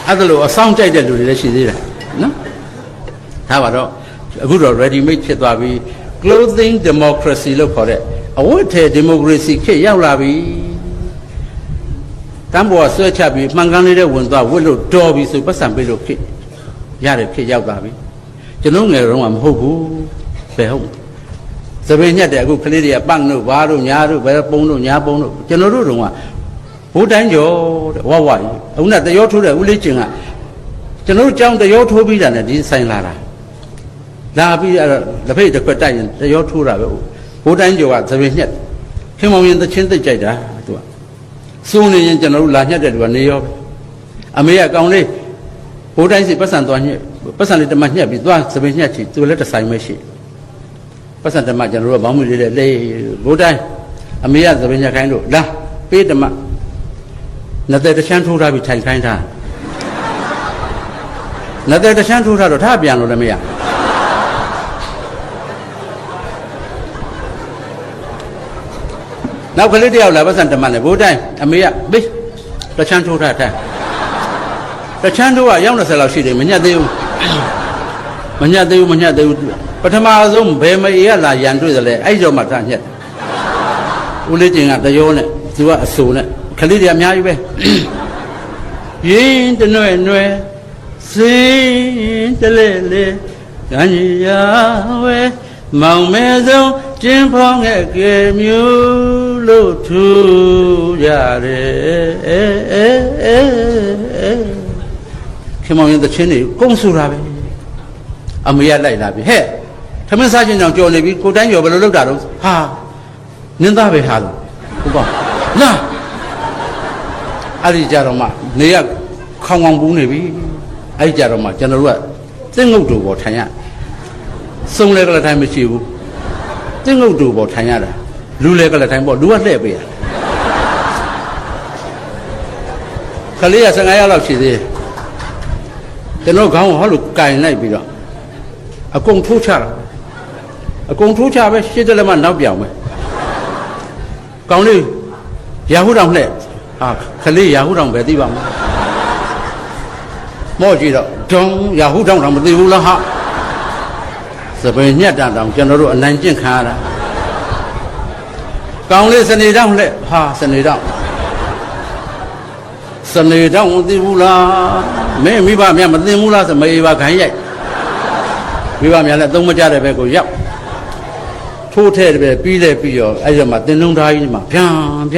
အဲ့ဒါလို့အဆောင်ကြိုက်တဲ့လူတွေလည်းရှိသေးတယ်နော်ဒါပါတော့အခုတော့ ready made ဖြစ်သွားပြီ clothing democracy လို့ခေါ်တဲ့အဝတ်ထည် democracy ခေတ်ရောက်လာပြီတန်းပေါ်ဆွဲချပြီးမှန်ကန်လေးတဲ့ဝင်သွားဝတ်လို့တော်ပြီဆိုပတ်စံပေးလို့ခေတ်ရတဲ့ခေတ်ရောက်လာပြီကျွန်တော်ငယ်တော့ကမဟုတ်ဘူးဘယ်ဟုတ်သပင်ညက်တဲ့အခုကလေးတွေကပန့်တို့ဘာတို့ညာတို့ဘယ်ပုံတို့ညာပုံတို့ကျွန်တော်တို့တုန်းကဘိုးတိုင်းကျော်တဲ့ဝဝကြီးအခုနတရောထိုးတဲ့ဦးလေးကျင်ကကျွန်တော်တို့ကြောင်းတရောထိုးပြီးတာနဲ့ဒီဆိုင်လာတာလာပြီးအဲ့တော့လက်ဖိတ်တစ်ခွက်တိုက်ရင်တရောထိုးတာပဲဘိုးတိုင်းကျော်ကသပင်ညက်ခင်မောင်ရင်သချင်းသိကြိုက်တာသူကစိုးနေရင်ကျွန်တော်တို့လာညက်တဲ့လူကနေရောပဲအမေကကောင်းလေးဘိုးတိုင်းစီပတ်စံသွားညက်ပတ်စံလေးတမညက်ပြီးသွားသပင်ညက်ချီသူလည်းတစ်ဆိုင်ပဲရှိပတ်စံတမကျွန်တော်တို့ကဘောင်းမွေလေးလေးဘိုးတိုင်းအမေကသပင်ညက်ခိုင်းလို့လာပေးတမနတဲ့တချမ်းထိုးထားပြီးထိုင်ခိုင်းထားနတဲ့တချမ်းထိုးထားတော့ထားပြန်လို့လည်းမရနောက်ကလေးတယောက်လာပတ်စံတမနဲ့ဘိုးတိုင်းအမေကပေးတချမ်းထိုးထားထားတချမ်းထိုးကရောက်20လောက်ရှိတယ်မညက်သေးဘူးမညက်သေးဘူးပထမဆုံးဘယ်မအေးကလာရန်တွေ့တယ်လဲအဲ့ကြောမှထားညက်ဦးလေးကျင်ကတရောနဲ့သူကအဆူနဲ့ခလေးတွေအများကြီးပဲရင်းတနွဲ့နွဲ့စင်းတလဲလေကံကြီးရဝဲမောင်မဲဆုံးကျင်းဖောင်းခဲ့ကြမျိုးလို့ထူရတယ်ခင်မောင်ရင်တချင်းတွေကုန်းဆူတာပဲအမေရလိုက်လာပြီဟဲ့ထမင်းစားချင်းကြောင်ကြော်နေပြီကိုတိုင်းရောဘယ်လိုလုပ်တာတော့ဟာနင်းသားပဲဟာလို့ဟုတ်ပါလာအဲ့ဒီကြတော့မှနေရခေါင်ခေါင်ပူးနေပြီအဲ့ဒီကြတော့မှကျွန်တော်တို့ကသင်းငုတ်တူပေါ်ထိုင်ရစုံလဲကလည်းထိုင်မရှိဘူးသင်းငုတ်တူပေါ်ထိုင်ရတာလူလဲကလည်းထိုင်ပေါ်လူကလှည့်ပေးရခလေးက15ရက်လောက်ရှိသေးတယ်ကျွန်တော်ခေါင်းဟောလို့ကင်လိုက်ပြီးတော့အကုန်ထိုးချတာအကုန်ထိုးချပဲရှစ်တယ်လည်းမနောက်ပြောင်ပဲကောင်းလေးရာဟုတောင်လှည့်ဟာခလေးရာဟုတောင်ပဲသိပါမလားမော့ကြည့်တော့ဒုံရာဟုတောင်တော့မသိဘူးလားဟာစပယ်ညက်တောင်ကျွန်တော်တို့အနိုင်ကျင့်ခံရတာကောင်းလေးစနေတောင်လှည့်ဟာစနေတောင်မသိဘူးလားမင်းမိဘများမသိဘူးလားဆိုမေးပါခိုင်းရိုက်မိဘများလည်းသုံးမကြတဲ့ဘက်ကိုရောက်ထ ထိုးထဲတယ်ပြီးလဲပြီးရောအဲ့ဒီမှာတင်လုံးသားကြီးမှာပြ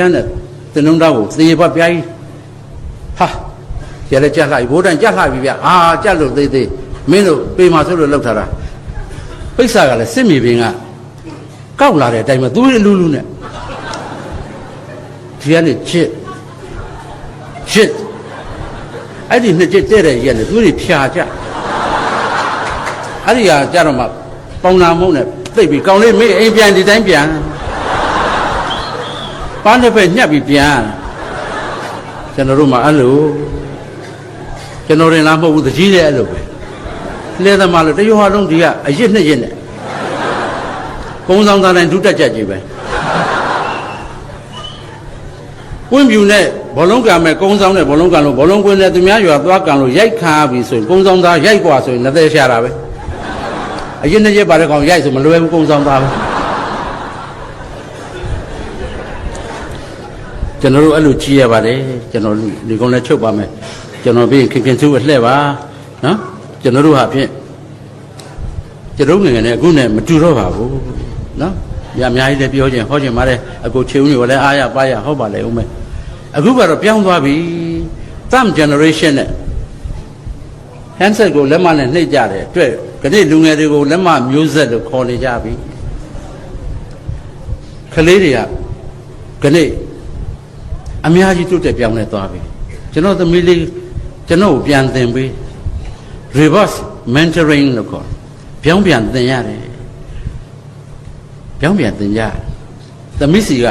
န်တဲ့တင်လုံးသားကိုသေဘပြားကြီးဟာရလဲကြက်လိုက်ဘိုးတန်ကြက်လိုက်ပြီဗျအာကြက်လို့သေးမင်းတို့ပေမှာဆိုလို့လောက်ထားတာပိဿာကလည်းစစ်မြေပြင်ကကောက်လာတဲ့အတိုင်းမှာသူ့လူလူနဲ့ဒီကနေချစ်အဲ့ဒီနှစ်ချစ်တဲ့တဲ့ရက်နဲ့သူတွေဖြာကြအဲ့ဒီဟာကြတော့မှပေါင်နာမုံနဲ့သိပ်ပြီးကောင်းလေးမေးအိမ်ပြန်ဒီတိုင်းပြန်ပန်းတစ်ဖက်ညှက်ပြီးပြန်ကျွန်တော်တို့မှအဲ့လိုကျွန်တော်ရင်လားမဟုတ်ဘူးတကြီးတဲ့အဲ့လိုပဲလဲသမားလို့တရွာလုံးဒီကအရစ်နှစ်ရစ်နဲ့ကုန်းဆောင်သားတိုင်းဒုတက်ကြကြီးပဲကွင်းပြူနဲ့ဘောလုံးကံမဲ့ကုန်းဆောင်နဲ့ဘောလုံးကံလို့ဘောလုံးကွင်းနဲ့သူများရွာသွားကံလို့ရိုက်ခါပြီဆိုရင်ကုန်းဆောင်သားရိုက်กว่าဆိုရင်လက်သေးရှာတာပဲအရင်နှစ်ရက်ပါတဲ့ကောင်ရိုက်ဆိုမလွယ်ဘူးကုန်းဆောင်သားပဲကျွန်တော်တို့အဲ့လိုကြည့်ရပါတယ်ကျွန်တော်ဒီကုန်းလည်းချုပ်ပါမယ်ကျွန်တော်ပြီးခင်စုအလှဲ့ပါနော်ကျွန်တော်တို့ဟာဖြင့်ကျွန်တော်ငယ်ငယ်နဲ့အခုနဲ့မတူတော့ပါဘူးနော်ရအများကြီးလည်းပြောခြင်းဟောခြင်းပါတယ်အခုခြေဦးမျိုးလည်းအားရပါရဟောပါလေဦးမယ်အခုကတော့ပြောင်းသွားပြီ third generation နဲ့ handset ကိုလက်မနဲ့နှိပ်ကြတယ်အတွက်ခဏလူငယ်တွေကိုလက်မမျိုးဆက်လို့ခေါ်နေကြပြီကလေးတွေကခဏအများကြီးတိုးတက်ပြောင်းလဲသွားပြီကျွန်တော်သမီးလေးကျွန်တော်ပြန်သင်ပေး reverse mentoring လို့ခေါ်ပြောင်းပြန်သင်ရတယ်ပြောင်းပြန်သင်ကြသမီးစီက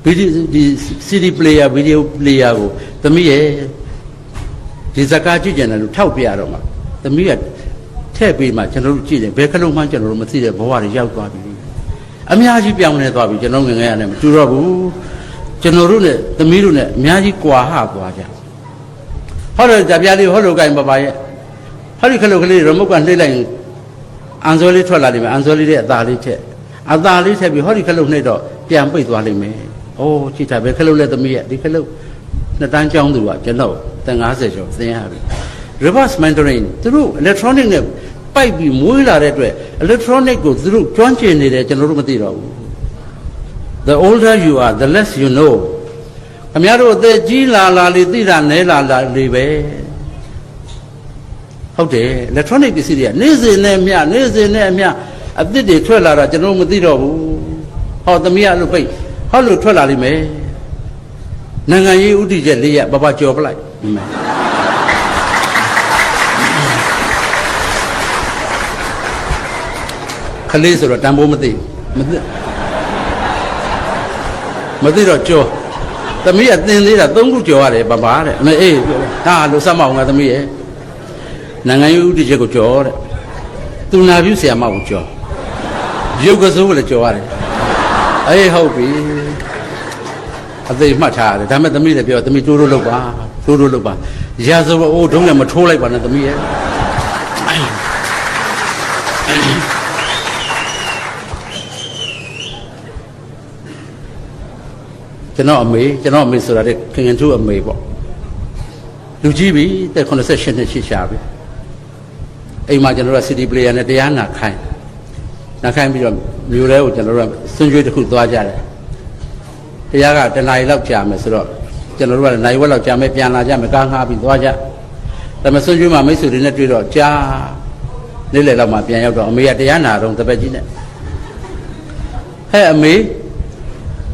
ဒီ CD player video player ကိုသမီးရဲ့ဒီဇကာကြည့်ကြတယ်လို့ထောက်ပြရတော့မှသမီးကထည့်ပေးမှကျွန်တော်တို့ကြည့်တယ်ဘယ်ခလုံးမှကျွန်တော်တို့မသိတဲ့ဘဝတွေရောက်သွားပြီအများကြီးပြောင်းလဲသွားပြီကျွန်တော်ငယ်ငယ်ရတယ်မတူတော့ဘူးကျွန်တော်တို့နဲ့သမီးတို့နဲ့အများကြီးကွာဟသွားကြဟောတော့ကြပြလေးဟောလို့ကိုင်ပပရဲ့ဟောဒီခလုတ်ကလေးရမုတ်ကနှိမ့်လိုက်အန်ဇောလေးထွက်လာလိမ့်မယ်အန်ဇောလေးရဲ့အသားလေးထက်ပြီးဟောဒီခလုတ်နှိမ့်တော့ပြန်ပိတ်သွားလိမ့်မယ်အိုးကြည့်တာပဲခလုတ်လက်သမီးရဲ့ဒီခလုတ်နှစ်တန်းကျောင်းသူကကျွန်တော်တန်50ကျော်သင်ရပြီ reverse mentoring သူတို့ electronic နဲ့ပိုက်ပြီးမွေးလာတဲ့အတွက် electronic ကိုသူတို့ကျွမ်းကျင်နေတယ်ကျွန်တော်တို့မသိတော့ဘူး the older you are the less you know ခင်ဗျားတို့အသက်ကြီးလာလေသိတာနဲလာလေပဲဟုတ်တယ် electronic ပစ္စည်းတွေကနေ့စဉ်နဲ့အမျှအသစ်တွေထွက်လာတာကျွန်တော်မသိတော့ဘူးဟောသမီးကလို့ပိတ်ဟောလို့ထွက်လာလိမ့်မယ်နိုင်ငံရေးဥတီချက်၄ရက်ပပကြော်ပလိုက်ဒီမှာခလေးဆိုတော့တန်ဖိုးမသိတော့ကြော်သမီးကသင်သေးတာ၃ခုကြော်ရတယ်ပပတဲ့အေးဒါလို့စမ်းမအောင်ငါသမီးရဲ့နိုင်ငံရေးဥတီချက်ကိုကြော်တဲ့သူနာပြုဆရာမကိုကြော်ရုပ်ကစိုးကိုလည်းကြော်ရတယ်အေးဟုတ်ပြီအသေးမှတ်ထားရတယ်ဒါမဲ့သမီးလည်းပြောသမီးတိုးလုပ်ပါရာဇဝအိုးဒုံးလည်းမထိုးလိုက်ပါနဲ့သမီးရဲ့ကျွန်တော်အမေဆိုတာတဲ့ခင်ထူးအမေပေါ့လူကြီးပြီတဲ့88နှစ်ရှိရှာပြီအိမ်မှာကျွန်တော်က CD player နဲ့တရားနာခိုင်းပြီးတော့မြို့ထဲကိုကျွန်တော်တို့ဆွန့်ကြွေးတစ်ခုသွားကြတယ်တရားကတနားရီလောက်ကြာမယ်ဆိုတော့ကျွန်တော်တို့ကလည်းနိုင်ဝက်လောက်ကြာမယ်ပြန်လာကြမယ်ကားငှားပြီးသွားကြဒါပေမဲ့ဆွန့်ကြွေးမှာမိတ်ဆွေတွေနဲ့တွေ့တော့ကြာနေ့လယ်လောက်မှပြန်ရောက်တော့အမေကတရားနာတော့တပည့်ကြီးနဲ့ဟဲ့အမေ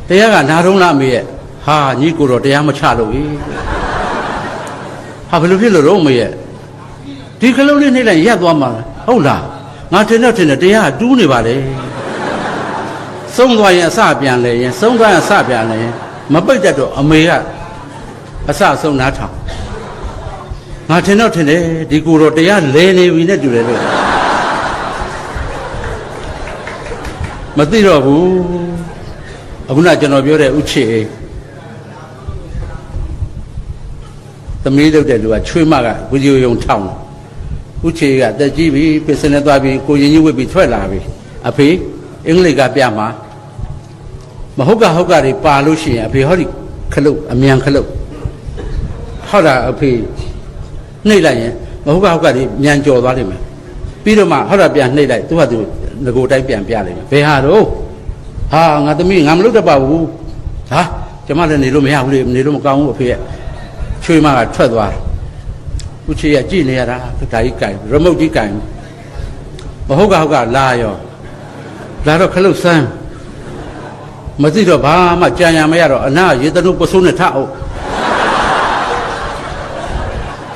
တရားကနာတော့လားအမေရဲ့ဟာညီကိုတော့တရားမချလို့ဟေးဟာဘယ်လိုဖြစ်လို့တော့အမေရဲ့ဒီခလုံးလေးနှိမ့်လိုက်ရက်သွားမှာဟုတ်လားငါထင်တော့တရားတူးနေပါလေဆုံးသွားရင်အစပြန်လဲရင်ဆုံးသွားရင်အစပြန်လဲရင်မပိတ်တတ်တော့အမေကအစဆုံးနားထောင်ငါထင်တော့ဒီကိုတော့တရားလဲနေပြီနဲ့တူတယ်လို့မသိတော့ဘူးအခုနကျွန်တော်ပြောတဲ့ဥချေသမီးလုပ်တဲ့လူကချွေးမကဝီဒီယိုယုံထောင်းဥချေကတက်ကြီးပြီပစ္စနဲ့သွားပြီးကိုရင်ကြီးဝစ်ပြီးထွက်လာပြီအဖေအင်္ဂလိပ်ကပြမှာမဟုတ်ကတွေပါလို့ရှိရင်အဖေဟောဒီခလုတ်အမြန်ခလုတ်ဟောတာအဖေနှိပ်လိုက်ရင်မဟုတ်ကတွေမြန်ကြော်သွားလိမ့်မယ်ပြီးတော့မှဟောတာပြန်နှိပ်လိုက်သူကသူငကိုတိုင်းပြန်ပြလိမ့်မယ်ဘယ်ဟာတော့ ဟာငါသမီးငါမလုပ်တတ်ပါဘူးဟာကျမလည်းနေလို့မရဘူးလေနေလို့မကောင်းဘူးအဖေရဲ့ချွေးမကထွက်သွားဦးချေရကြည့်နေရတာဒါကြီးကြိုင်ရမုတ်ကြီးကြိုင်မဟုတ်ကလာရောလာတော့ခလုတ်ဆန်းမသိတော့ဘာမှကြံရမရတော့အနာရေတနုပစိုးနဲ့ထအောင်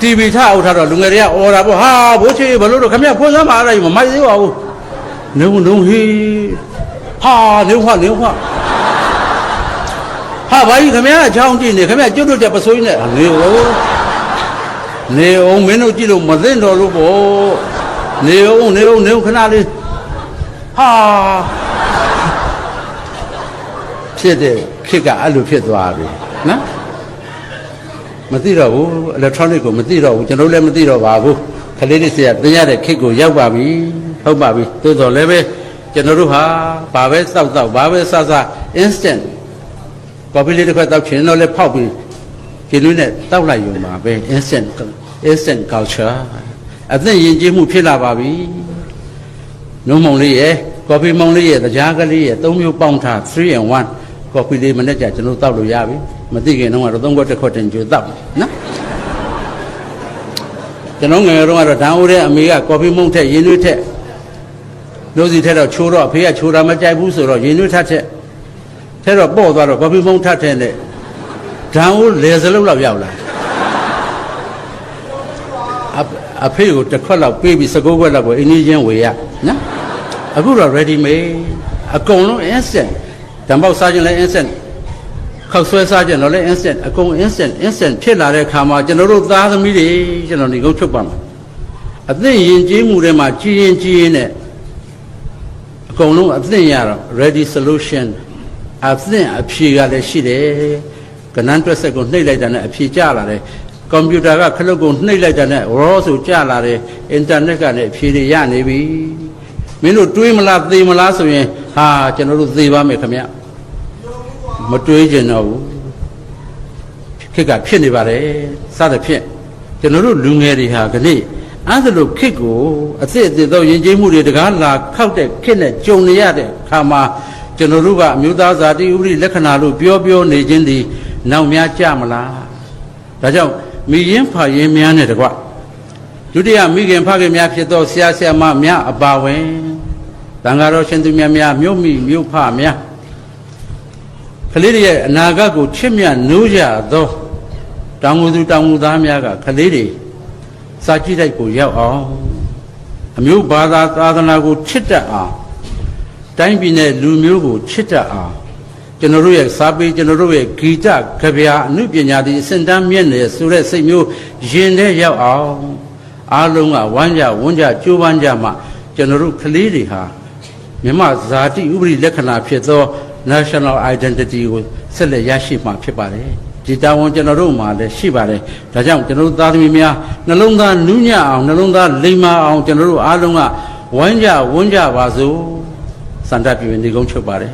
တီဗီထအောင်ထားတော့လူငယ်တွေကအော်တာပေါ့ဟာဘိုးချေဘလို့တော့ခမရဖွင့်စမ်းပါအဲ့ဒါမမိုက်သေးပါဘူးနုံဟေးဟာနုံဟာဘာကြီးခမရအချောင်းကြည့်နေခမရကျွတ်တို့ချက်ပစိုးကြီးနဲ့နေအောင်မင်းတို့ကြည့်လို့မသိတော့လို့ပေါ့နေအောင်ခဏလေးဟာဖြစ်တဲ့ခက်ကအဲ့လိုဖြစ်သွားပြီနော်မသိတော့ဘူး electronic ကိုမသိတော့ဘူးကျွန်တော်လည်းမသိတော့ပါဘူးခလေးလေးစရာတင်ရတဲ့ခက်ကိုရောက်ပါပြီဟုတ်ပါပြီသို့တော်လည်းပဲကျွန်တော်တို့ဟာဘာပဲစောက်ဘာပဲစ instant coffee လေးတစ်ခွက်တောက်ချင်တော့လည်းဖောက်ပြီးကျင်းနဲ့တောက်လိုက်ရုံပါပဲ instant culture အသက်ယဉ်ကျေးမှုဖြစ်လာပါပြီနှုံးမုံလေးရဲ့ coffee မုံလေးရဲ့တရားကလေးရဲ့၃မျိုးပေါင်းထား3 in 1 coffee လေးမနေ့ကကျွန်တော်တောက်လို့ရပြီမသိခင်တော့3ခွက်တစ်ခွက်တင်ကြိုတောက်နော်ကျွန်တော်ငယ်တော့ကတော့ဓာန်ဦးတဲ့အမေက coffee မုံထက်ရင်းနှွေးထက်လို့စီထက်တော့ချိုးတော့အဖေကချိုးတာမကြိုက်ဘူးဆိုတော့ရင်းနှွေးထက်ထဲတော့ပေါ့သွားတော့ coffee မုံထက်တဲ့ဓာန်ဦးလေစလုံးလောက်ရောက်လာအဖေကိုတစ်ခွက်လောက်ပေးပြီး19ခွက်လောက်ကိုအင်းကြီးချင်းဝေရနော်အခုတော့ ready made အကုန်လုံး instant ဓာတ်ပေါက်စားခြင်းလည်း instant ခောက်ဆွဲစားခြင်းတော့လည်း instant အကုန် instant ဖြစ်လာတဲ့အခါမှာကျွန်တော်တို့သားသမီးတွေကျွန်တော်ဒီကုန်းချုပ်ပါမှာအသင့်ရင်ကျေးမှုတွေမှာကြီးရင်နဲ့အကုန်လုံးအသင့်ရတော့ ready solution အသင့်အဖြေကလည်းရှိတယ်ကဏ္ဍတွက်ဆက်ကိုနှိပ်လိုက်တာနဲ့အဖြေကျလာတယ်ကွန်ပျူတာကခလုတ်ကိုနှိပ်လိုက်တာနဲ့ရောဆိုကျလာတယ်အင်တာနက်ကလည်းအဖြေတွေရနေပြီမင်းတို့တွေးမလားသေမလားဆိုရင်ဟာကျွန်တော်တို့သေပါမယ်ခင်ဗျမတွေးကြတော့ဘူးခက်ကဖြစ်နေပါတယ်စသဖြင့်ကျွန်တော်တို့လူငယ်တွေဟာခဏအဲ့ဒါလို့ခက်ကိုအစ်စ်တော့ယဉ်ကျေးမှုတွေတကားလာခောက်တဲ့ခက်နဲ့ကြုံနေရတဲ့ခါမှာကျွန်တော်တို့ကအမျိုးသားဇာတိဥပဒေလက္ခဏာလို့ပြောနေခြင်းဒီနောက်များကြမလားဒါကြောင့်မိရင်ဖရင်များနဲ့တကွဒုတိယမိခင်ဖခင်များဖြစ်သောဆရာဆရာမများအပါဝင်တန်ဃာတော်ရှင်သူများမြို့မိမြို့ဖများကလေးတွေရဲ့အနာဂတ်ကိုချစ်မြတ်နိုးကြသောတောင်ငူသူတောင်ငူသားများကကလေးတွေစာကြည့်တိုက်ကိုရောက်အောင်အမျိုးဘာသာသာသနာကိုချစ်တတ်အောင်တိုင်းပြည်နဲ့လူမျိုးကိုချစ်တတ်အောင်ကျွန်တော်တို့ရဲ့စာပေကျွန်တော်တို့ရဲ့ဂီတကဗျာအနုပညာတွေအစင်တန်းမြင့်နေဆိုတဲ့စိတ်မျိုးရင်ထဲရောက်အောင်အားလုံးကဝမ်းကြဝန်းကြကြိုးပမ်းကြမှကျွန်တော်တို့ကလေးတွေဟာမြမဇာတိဥပဒေလက္ခဏာဖြစ်သော national identity ကိုဆက်လက်ရရှိမှာဖြစ်ပါတယ်ဒီတာဝန်ကျွန်တော်တို့မှာလည်းရှိပါတယ်ဒါကြောင့်ကျွန်တော်တို့သားသမီးများနှလုံးသားနူးညံ့အောင်နှလုံးသားလိမ္မာအောင်ကျွန်တော်တို့အားလုံးကဝမ်းကြဝန်းကြပါစို့စန္ဒပြုနေကုန်းချုပ်ပါတယ်